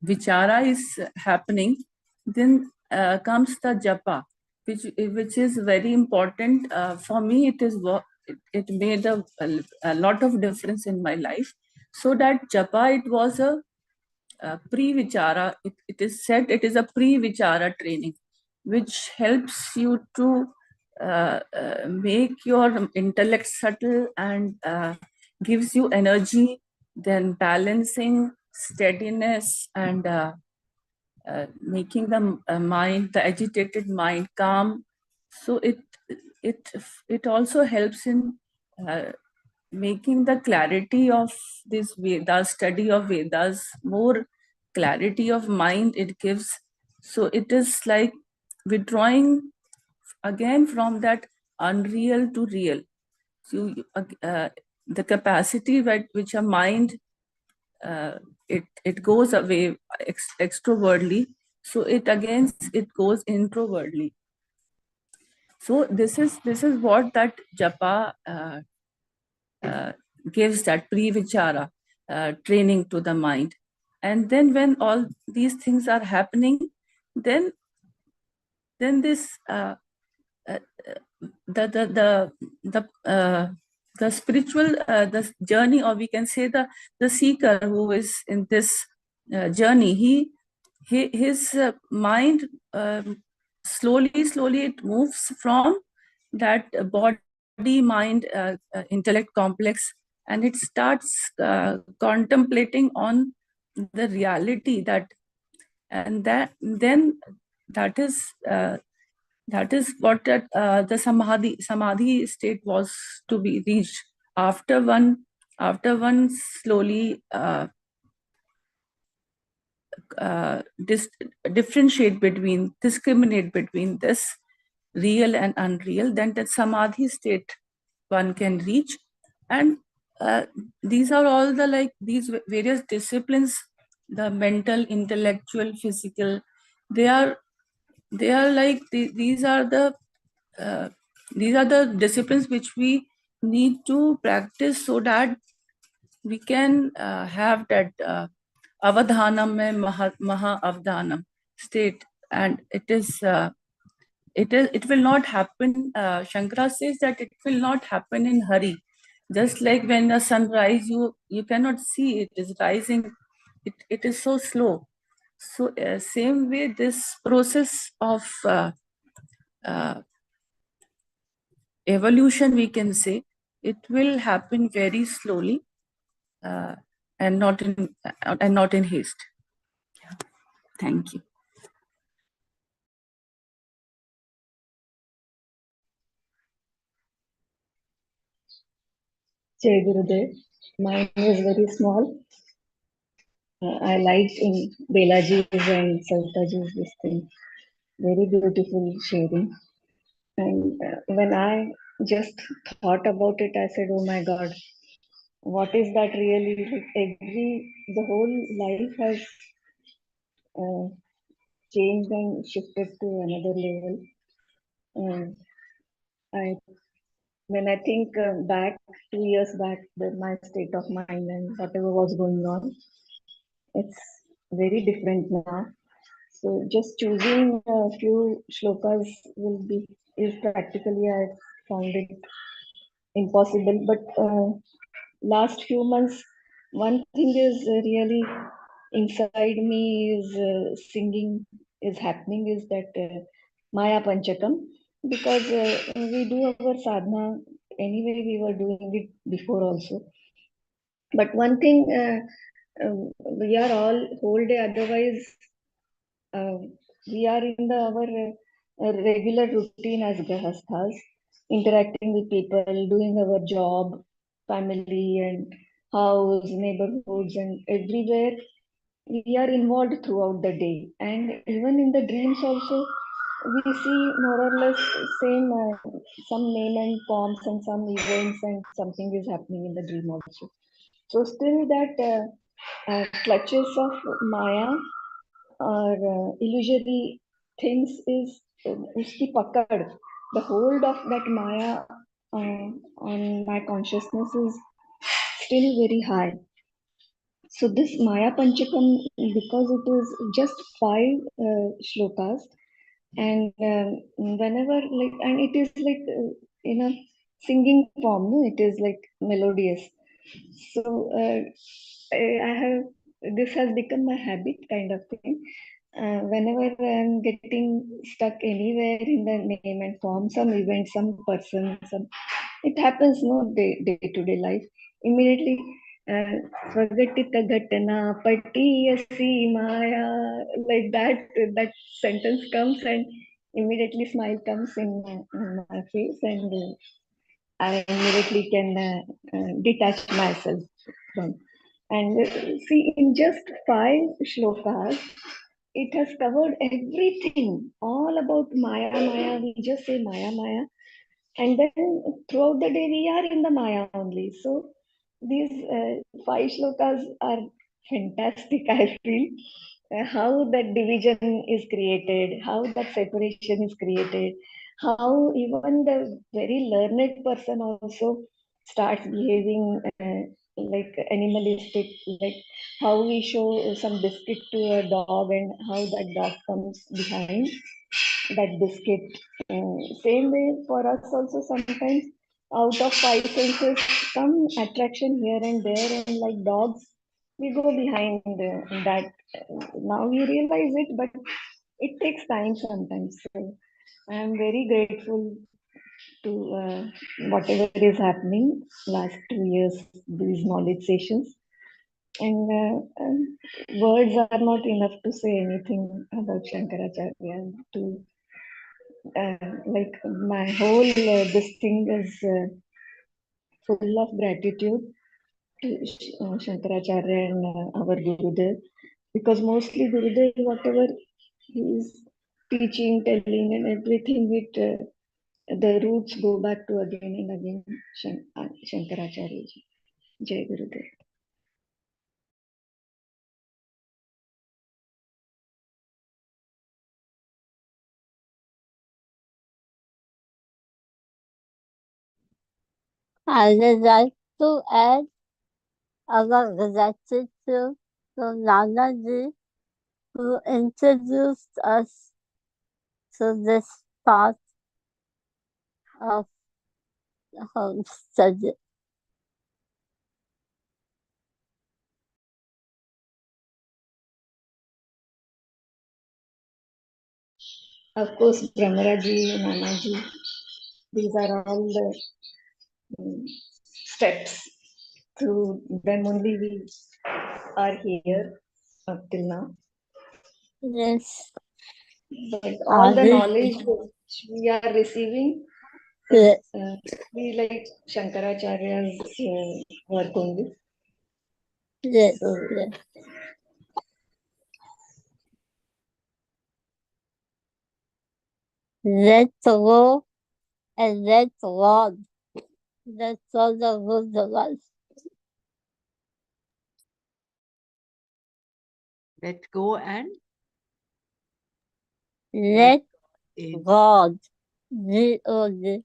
vichara is happening, then comes the japa, which is very important for me. It made a lot of difference in my life. So that japa, it was a pre-vichara. It is said it is a pre-vichara training, which helps you to make your intellect subtle, and gives you energy, then balancing, steadiness, and making the mind, the agitated mind, calm. So it also helps in uh, making the clarity of this Vedas, study of Vedas, more clarity of mind it gives. So it is like withdrawing again from that unreal to real. So the capacity which a mind it goes away extrovertly, so it goes introvertly. So this is what that japa gives, that pre-vichara training to the mind. And then when all these things are happening, then this the spiritual the journey, or we can say the seeker who is in this journey, his mind slowly it moves from that body mind intellect complex and it starts contemplating on the reality that, and then that is what the samadhi state was to be reached. After one slowly discriminate between this real and unreal, then that samadhi state one can reach. And these are all the these various disciplines, the mental, intellectual, physical, they are like these are the disciplines which we need to practice so that we can have that avadhanam mein maha avdhanam state. And it will not happen. Shankara says that it will not happen in hurry. Just like when the sunrise, you cannot see it is rising. It is so slow. So same way, this process of evolution, we can say, it will happen very slowly, and not in haste. Thank you. Jai Gurudev. Mine was very small. I liked in Belaji's and Savitaji's this thing. Very beautiful sharing. And when I just thought about it, I said, oh my God, what is that really? Like the whole life has changed and shifted to another level. And when I think back 2 years back, my state of mind and whatever was going on, it's very different now. So just choosing a few shlokas is practically, I found it impossible. But last few months, one thing is really inside me is singing is happening, is that Maya Panchakam, because we do our sadhana anyway, we were doing it before also. But one thing, we are all whole day, otherwise we are in our regular routine as grahasthas, interacting with people, doing our job, family and house, neighborhoods and everywhere. We are involved throughout the day, and even in the dreams also, we see more or less same some name and forms and some events and something is happening in the dream also. So still that clutches of Maya or illusory things is uski pakad. The hold of that Maya on my consciousness is still very high. So this Maya Panchakam, because it is just 5 shlokas, and whenever and it is like in a singing form, no? It is like melodious. So I have, this has become my habit kind of thing. Whenever I'm getting stuck anywhere in the name and form, some event, some person, it happens, no, day to day life. Immediately, Swagatita Ghatana Patiyasi Maya, like that sentence comes and immediately smile comes in my face, and I immediately can detach myself from. And see, in just 5 shlokas, it has covered everything, all about Maya, Maya. We just say Maya, Maya. And then throughout the day, we are in the Maya only. So these 5 shlokas are fantastic, I feel. How that division is created, how that separation is created, how even the very learned person also starts behaving like animalistic, like how we show some biscuit to a dog and how that dog comes behind that biscuit. Same way for us also, sometimes out of 5 senses, some attraction here and there, and like dogs, we go behind that. Now we realize it, but it takes time sometimes. So I am very grateful to whatever is happening last 2 years, these knowledge sessions. And words are not enough to say anything about Shankaracharya. To like my whole this thing is full of gratitude to Shankaracharya and our Gurudev, because mostly Gurudev, whatever he is teaching, telling, and everything, the roots go back to again and again Shankaracharya ji. Jai Gurudev. I would like to add our gratitude to Nana Ji, who introduced us to this part of home study. Of course, Brahmaraji, Nanaji, these are all the steps. Through them only we are here up till now. Yes. But all the Adi. knowledge which we are receiving Yes. is we like Shankaracharya's work only. Yes. So Yes. Let go and let God. That's all the good of us. Let go and Let in. God. G-O-D.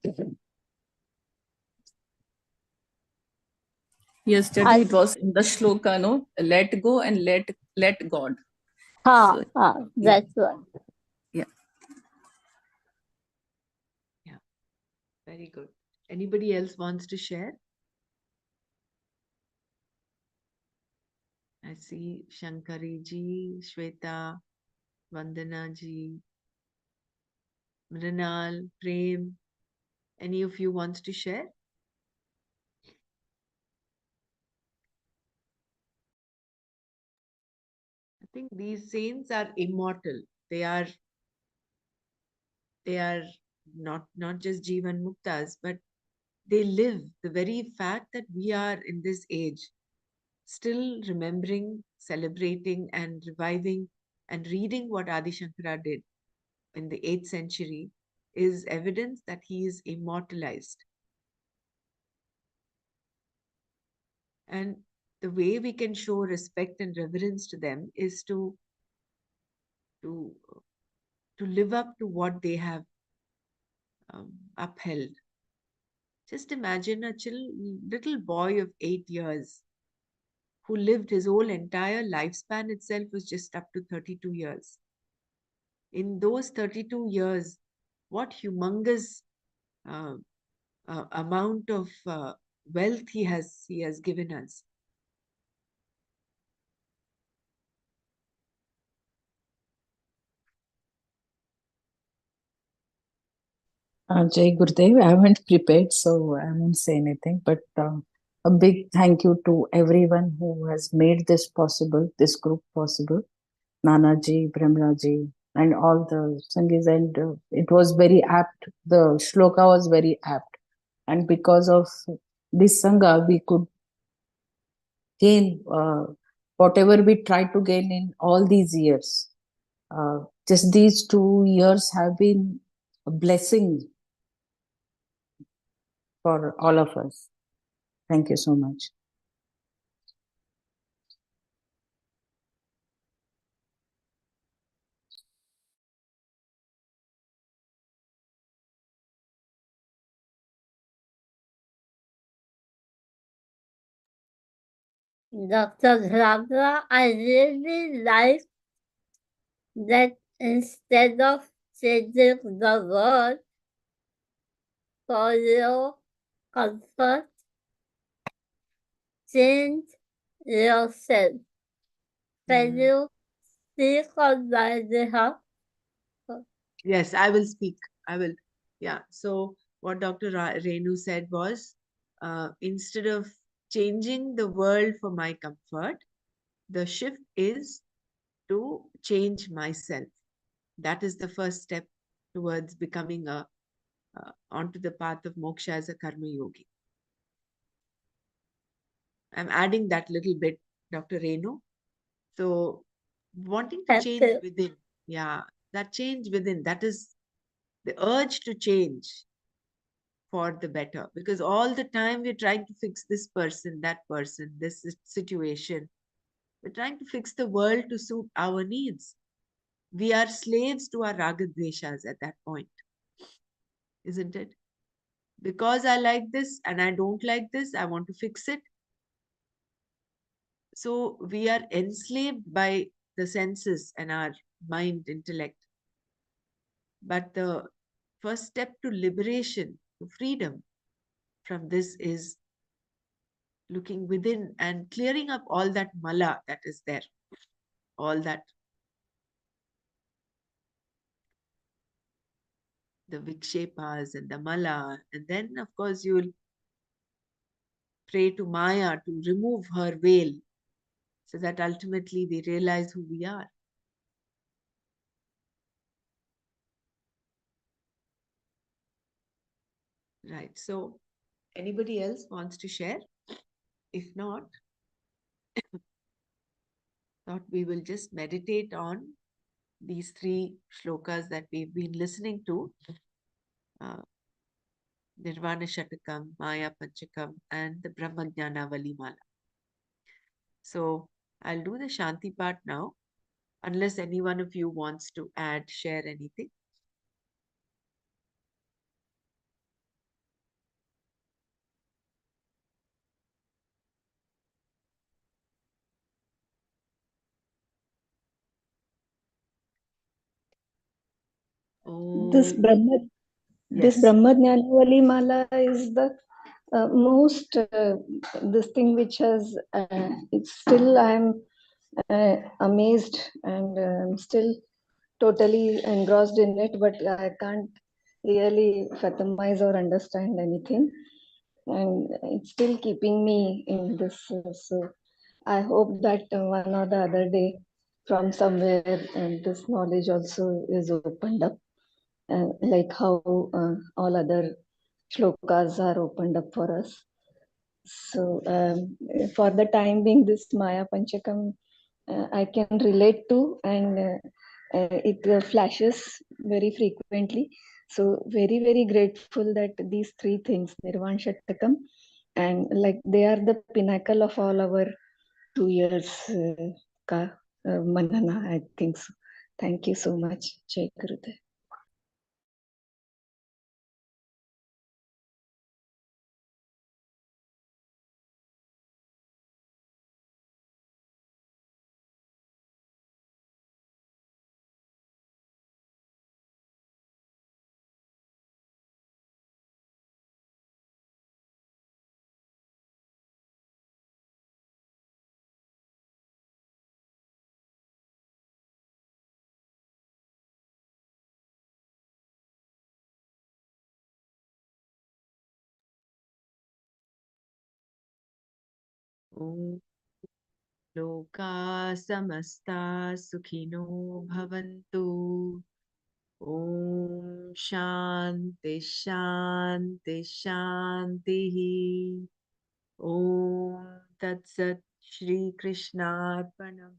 Yesterday it was in the shloka, no? Let go and let God. So, That's one. yeah. Yeah, very good. Anybody else wants to share? I see Shankari ji, Shweta, Vandana ji, Mrinal, Prem. Any of you wants to share? I think these saints are immortal. They are not just Jivan Muktas, but they live. The very fact that we are in this age still remembering, celebrating, and reviving and reading what Adi Shankara did in the 8th century is evidence that he is immortalized. And the way we can show respect and reverence to them is to live up to what they have upheld. Just imagine a little boy of 8 years who lived his whole entire lifespan itself was just up to 32 years. In those 32 years, what humongous uh, amount of wealth he has given us. Jai Gurudev, I haven't prepared, so I won't say anything. But a big thank you to everyone who has made this possible, this group possible. Nanaji, Brahmraji, and all the Sangis. And it was very apt. The shloka was very apt. And because of this Sangha, we could gain whatever we tried to gain in all these years. Just these 2 years have been a blessing for all of us. Thank you so much. Dr. Dhamra, I really like that instead of changing the world for your comfort, change yourself. Can you speak on my behalf? Yes, I will speak. I will. Yeah. So what Dr. Renu said was, instead of changing the world for my comfort, the shift is to change myself. That is the first step towards becoming onto the path of moksha as a karma yogi. I'm adding that little bit, Dr. Renu. So, wanting to Thank change you. within, yeah, that change within, that is the urge to change for the better. Because all the time we're trying to fix this person, this situation. We're trying to fix the world to suit our needs. We are slaves to our ragadveshas at that point, isn't it? Because I like this and I don't like this, I want to fix it. So we are enslaved by the senses and our mind, intellect. But the first step to liberation, to freedom from this is looking within and clearing up all that mala that is there, all that, the vikshepas and the mala. And then, of course, you will pray to Maya to remove her veil so that ultimately we realize who we are. Right. So, anybody else wants to share? If not, thought we will just meditate on these three shlokas that we've been listening to, uh, Nirvana Shatakam, Maya Panchakam, and the Brahmajnana Valimala. So I'll do the Shanti part now, unless any one of you wants to add, share anything. This Oh, Brahma, this yes. Brahmajnanavali Mala is the most this thing which has it's still I'm amazed and I'm still totally engrossed in it, but I can't really fathomaize or understand anything, and it's still keeping me in this. So I hope that one or the other day, from somewhere, this knowledge also is opened up, like how all other shlokas are opened up for us. So for the time being, this Maya Panchakam I can relate to, and it flashes very frequently. So very, very grateful that these three things, Nirvan Shatakam, and like they are the pinnacle of all our 2 years Manana, I think so. Thank you so much, Jai Gurudev. Om Loka Samasta Sukhino Bhavantu. Om Shanti Shanti Shanti. Om Tat Sat Shri Krishna Arpanam.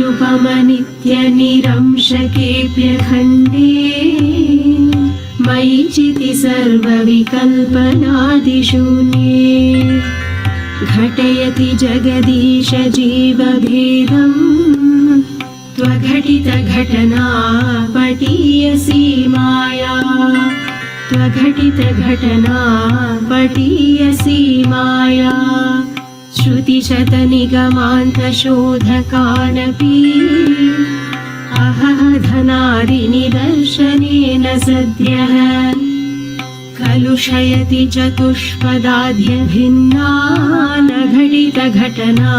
निरुपमनित्यनिरंशकेऽप्यखण्डे मयि चिति सर्वविकल्पनादिशून्ये घटयति जगदीश जीवभेदम् त्वघटितघटना पटीयसी माया त्वघटितघटना पटीयसी माया श्रुतिशतनिगमान्तशोधकानपि अहह धनादिनिदर्शनेन सद्यः कलुषयति चतुष्पदाद्यभिन्ना न घटितघटना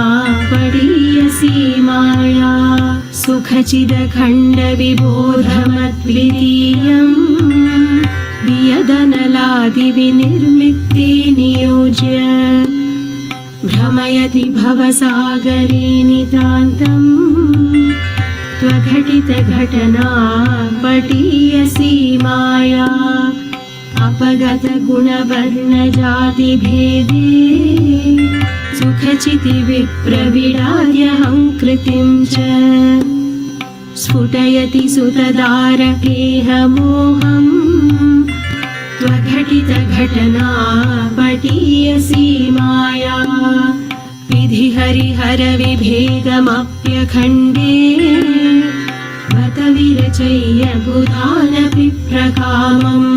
पडीयसी माया सुखचिदखण्डविबोधमद्वितीयम् वियदनलादिविनिर्मित्ते नियोज्य भ्रमयति भवसागरे नितान्तम् त्वघटितघटना पटीयसी माया अपगतगुणवर्णजातिभेदे सुखचितिविप्रविडाद्यहं कृतिं च स्फुटयति सुतदारकेहमोहम् त्वघटितघटना पटीयसी माया विधिहरिहरविभेदमप्यखण्डे बत विरचय्य बुधानपि प्रकामम्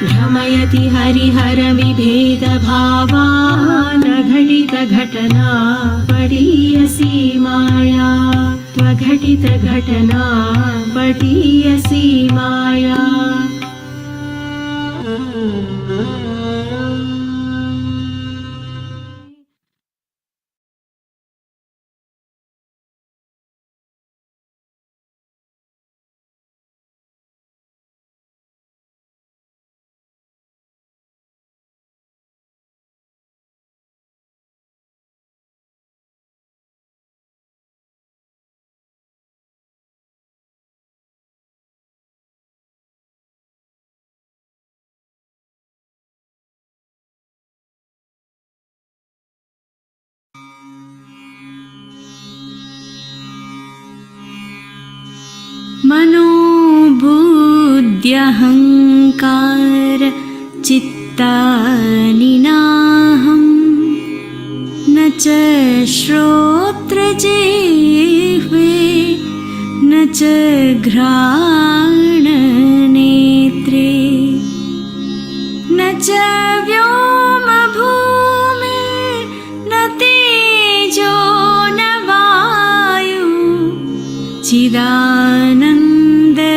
भ्रमयति हरिहरविभेदभावान् घटितघटना पटीयसी माया त्वघटितघटना पटीयसी माया मनोबुद्ध्यहङ्कार चित्तानि नाहं न च श्रोत्रजिह्वे न च घ्राणनेत्रे न च व्योमभूमिर्न तेजो न वायु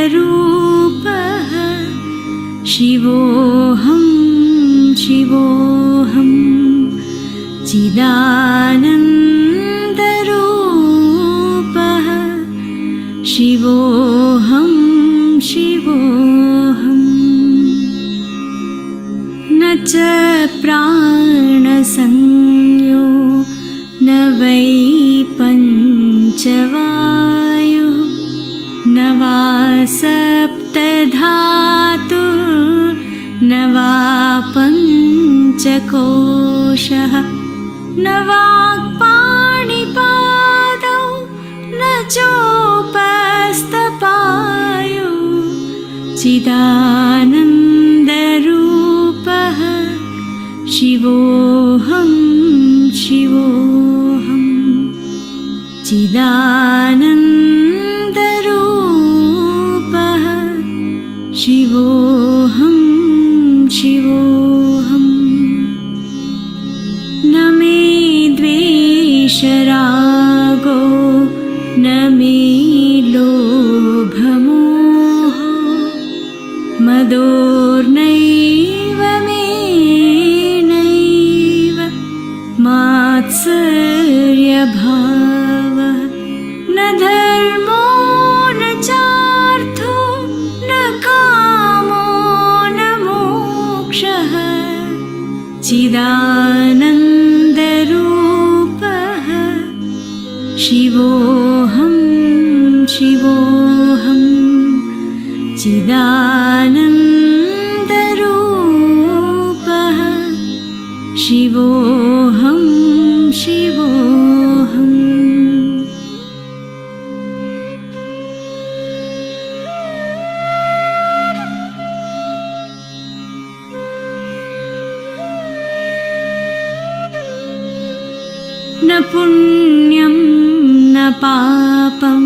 चिदानन्दरूपः शिवोऽहं शिवोऽहं चिदानन्दरूपः शिवोऽहं शिवोऽहम् न च प्राणसंज्ञो न वै पञ्चवायुः न वा सप्तधातु न वा पञ्चकोशः न वाक्पाणिपादौ न चोपस्थपायु चिदानन्दरूपः शिवोऽहं शिवोऽहं चिदानन्दरूपः शिवोऽहं शिवोऽहम् न मे द्वेषरागो न मे लोभमोहो मदोर्नैव मे नैव मात्सर्यभावः न धर्मो न चार्थो न कामो न मोक्षः चिदानन्दरूपः शिवोऽहं शिवोऽहं चिदानन्दरूपः शिवोऽहं शिवोऽहम् न पुण्यं न पापं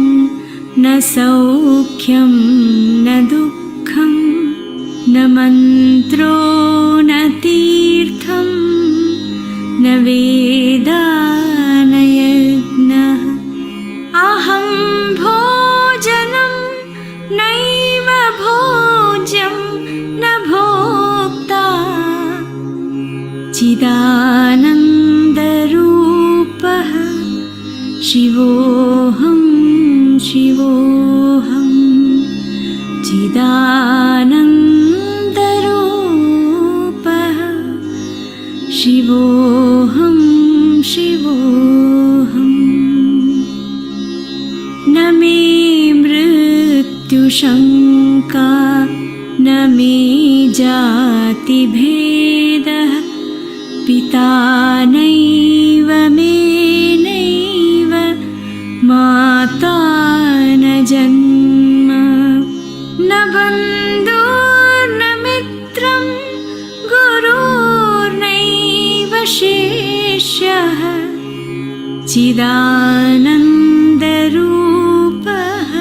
न सौख्यं न दुःखं न मन्त्रो न तीर्थं न वेदा न यज्ञः अहं भोजनं नैव भोज्यं न भोक्ता चिदानन्दरूपः शिवोऽहं शिवोऽहं चिदानन्दरूपः शिवोऽहं शिवोऽहम् न मे मृत्युशङ्का न मे जातिभेदः पिता नैव मे नैव माता न जन्म न बन्धुर्न मित्रं गुरुर्नैव शिष्यः चिदानन्दरूपः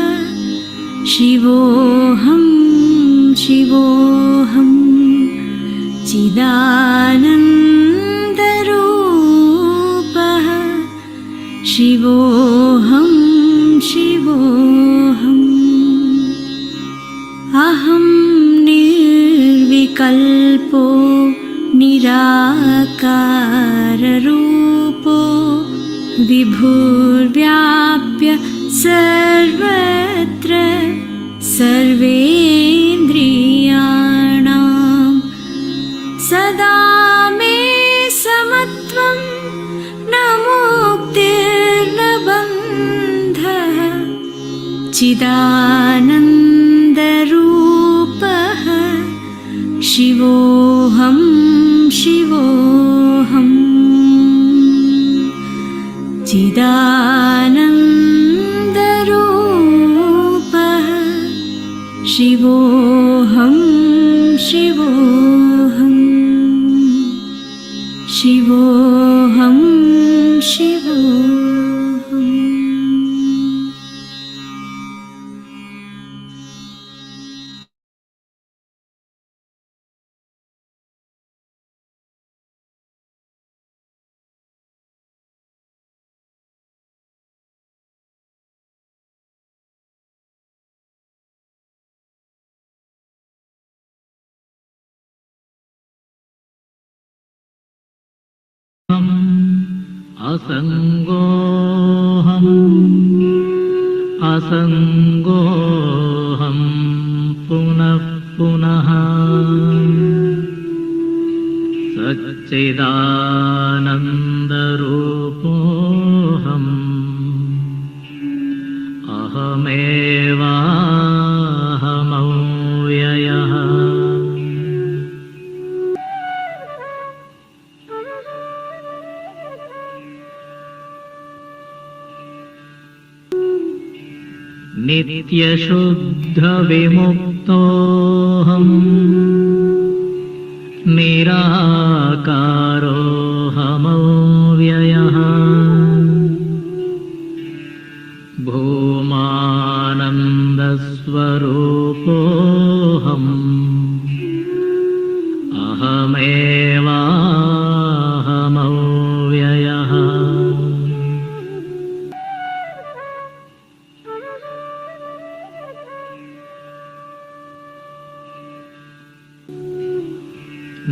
शिवोऽहं शिवोऽहं चिदानन्दरूपः शिवोऽहं शिवोऽहम् अहं निर्विकल्पो निराकाररूपो विभुर्व्याप्य सर्वत्र सर्वेन्द्रियाणां सदा मे समत्वं न मुक्तिर्न बन्धः चिदानन्दरूपः शिवोऽहं शिवोऽहम् चिदानन्दरूपः शिवोऽहं शिवोऽहम् शिवोऽहं शिवोऽहम् असङ्गोऽहं पुनः पुनः सच्चिदानन्दरूपोऽहम् अहमेवाहमव्ययः नित्यशुद्धविमुक्तोऽहम् निराकारोऽहमव्ययः भूमानन्दस्वरूपोऽहम् अहमेवाहमव्ययः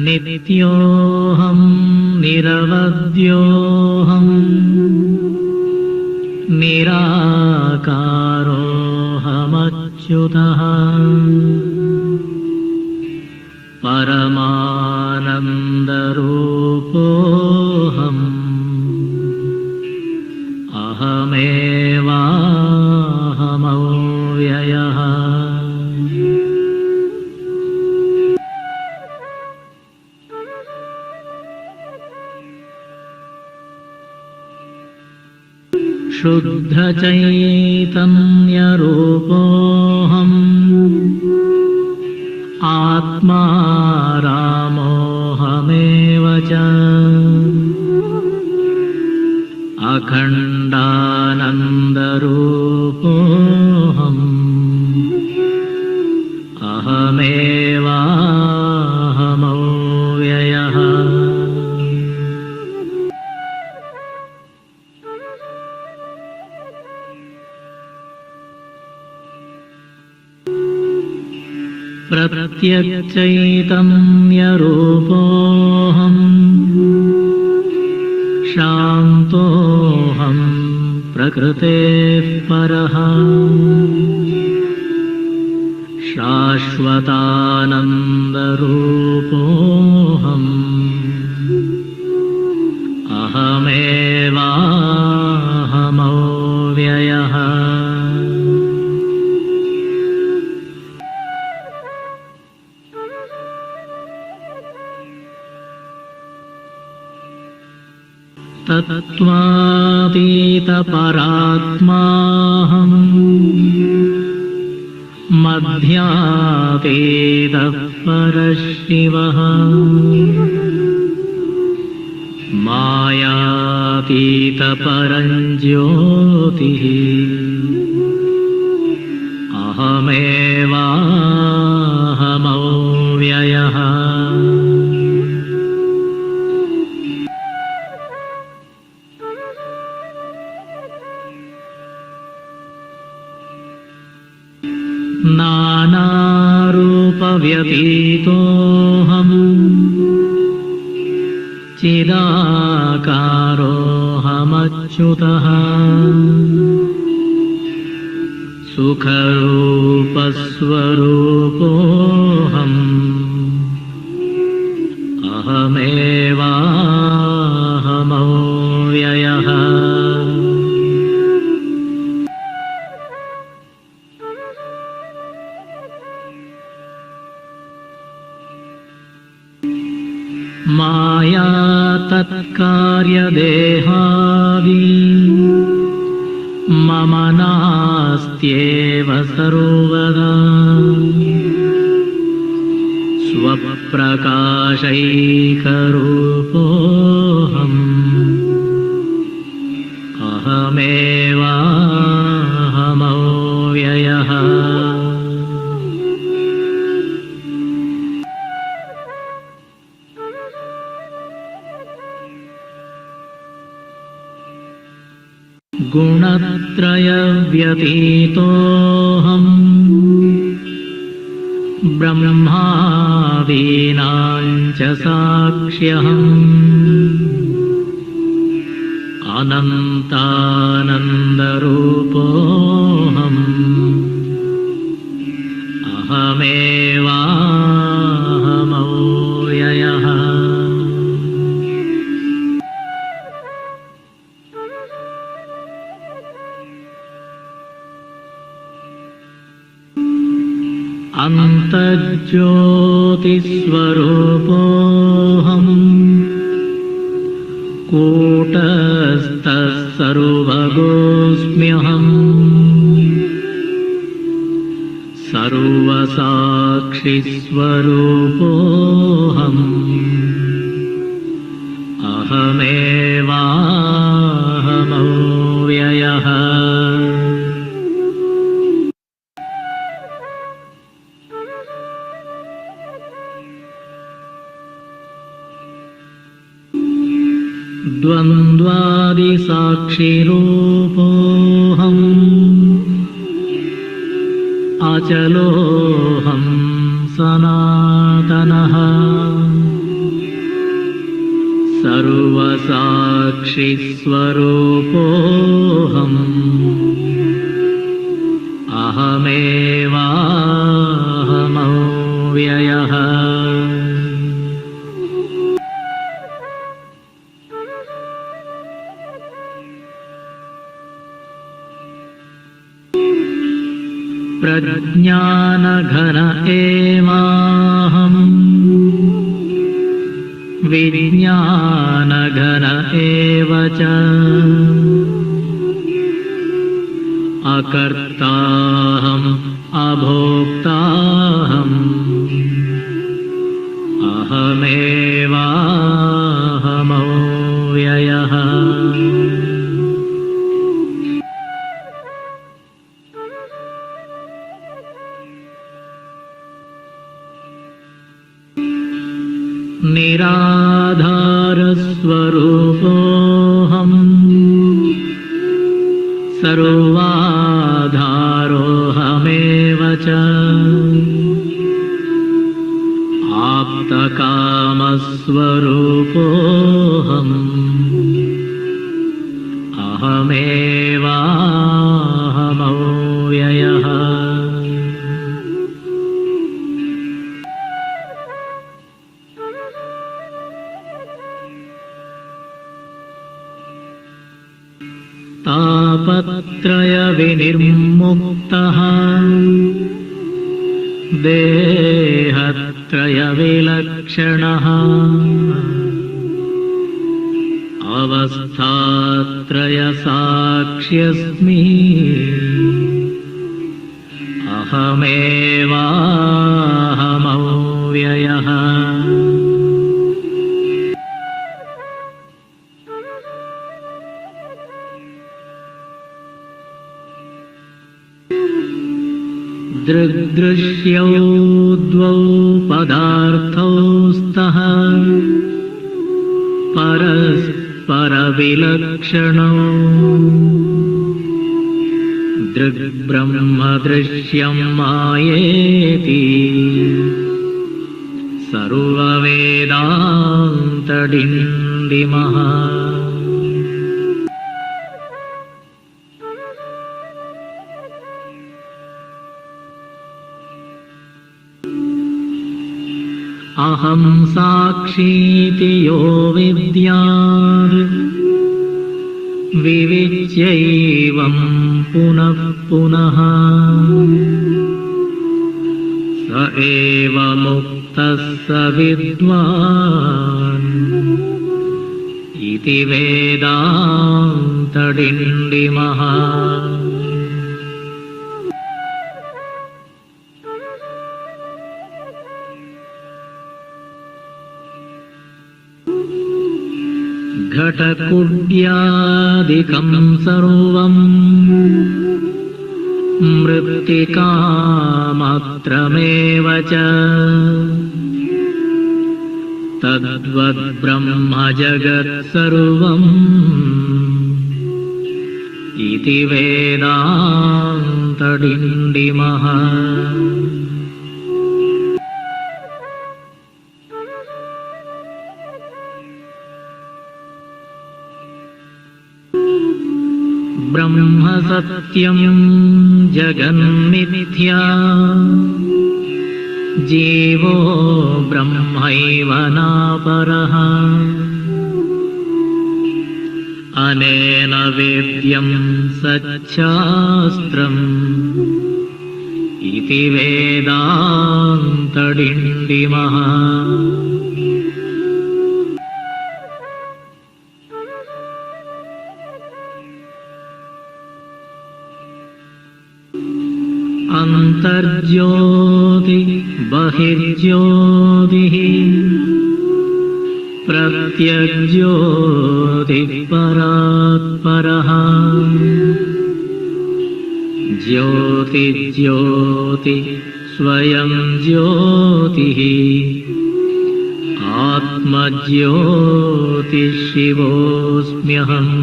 नित्योऽहं निरवद्योऽहं निराकारोऽहमच्युतः परमानन्दरूपोऽहम् अहमेवाहमव्ययः शुद्धचैतन्यरूपोऽहम् आत्मा रामोऽहमेव च अखण्डानन्दरूपोऽहम् अहमेवाहमव्ययः प्रत्यक्चैतन्यरूपोऽहम् शान्तोऽहम् प्रकृतेः परः शाश्वतानन्दरूपोऽहम् अहमेवाहमव्ययः तत्त्वातीतपरात्माहम् मध्यातीतः परशिवः मायातीतपरञ्ज्योतिः अहमेवाहमव्ययः नानारूपव्यतीतोऽहम् चिदाकारोऽहमच्युतः सुखरूपस्वरूपोऽहम् अहमेवाहमव्ययः माया तत्कार्यदेहादि मम नास्त्येव सर्वदा स्वप्रकाशैकरूपोऽहम् अहमेवाहमव्ययः गुणत्रयव्यतीतोऽहम् ब्रह्मादीनां च साक्ष्यहम् अनन्तानन्दरूपोऽहम् अहमेवाहमव्ययः अन्तर्ज्योतिस्वरूपोऽहम् कूटस्थः सर्वगोऽस्म्यहम् सर्वसाक्षिस्वरूपोऽहम् अहमेवाहमव्ययः द्वन्द्वादिसाक्षिरूपोऽहम् अचलोऽहं सनातनः सर्वसाक्षिस्वरूपोऽहम् अहमेवाहमव्ययः प्रज्ञानघन एवाहम् विज्ञानघन एव च अकर्ताहम् अभोक्ताहम् अहमेवाहमव्ययः निराधारस्वरूपोऽहम् सर्वाधारोऽहमेव च आप्तकामस्वरूपोऽहम् अहमेवाहमव्ययः तापत्रयविनिर्मुक्तः देहत्रयविलक्षणः अवस्थात्रयसाक्ष्यस्मि अहमेवाहमव्ययः दृग्दृश्यौ द्वौ पदार्थौ स्तः परस्परविलक्षणौ दृग्ब्रह्मदृश्यं मायेति सर्ववेदान्तडिण्डिमः अहं साक्षीति यो विद्यात् विविच्यैवं पुनः पुनः स एव मुक्तः स विद्वान् इति वेदान्तडिण्डिमः घटकुड्यादिकं सर्वं मृत्तिकामात्रमेव च तद्वद्ब्रह्म जगत्सर्वम् इति वेदान्तडिण्डिमः ब्रह्म सत्यं जगन्मिथ्या जीवो ब्रह्मैव नापरः अनेन वेद्यं सच्छास्त्रम् इति वेदान्तडिण्डिमः अन्तर्ज्योति बहिर्ज्योतिः प्रत्यग्ज्योति परात्परः ज्योतिज्योति स्वयं ज्योतिः आत्मज्योतिशिवोऽस्म्यहम्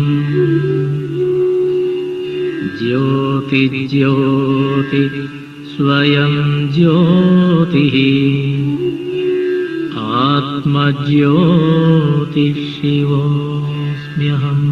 ज्योतिज्योति स्वयं ज्योतिः आत्मज्योतिशिवोऽस्म्यहम्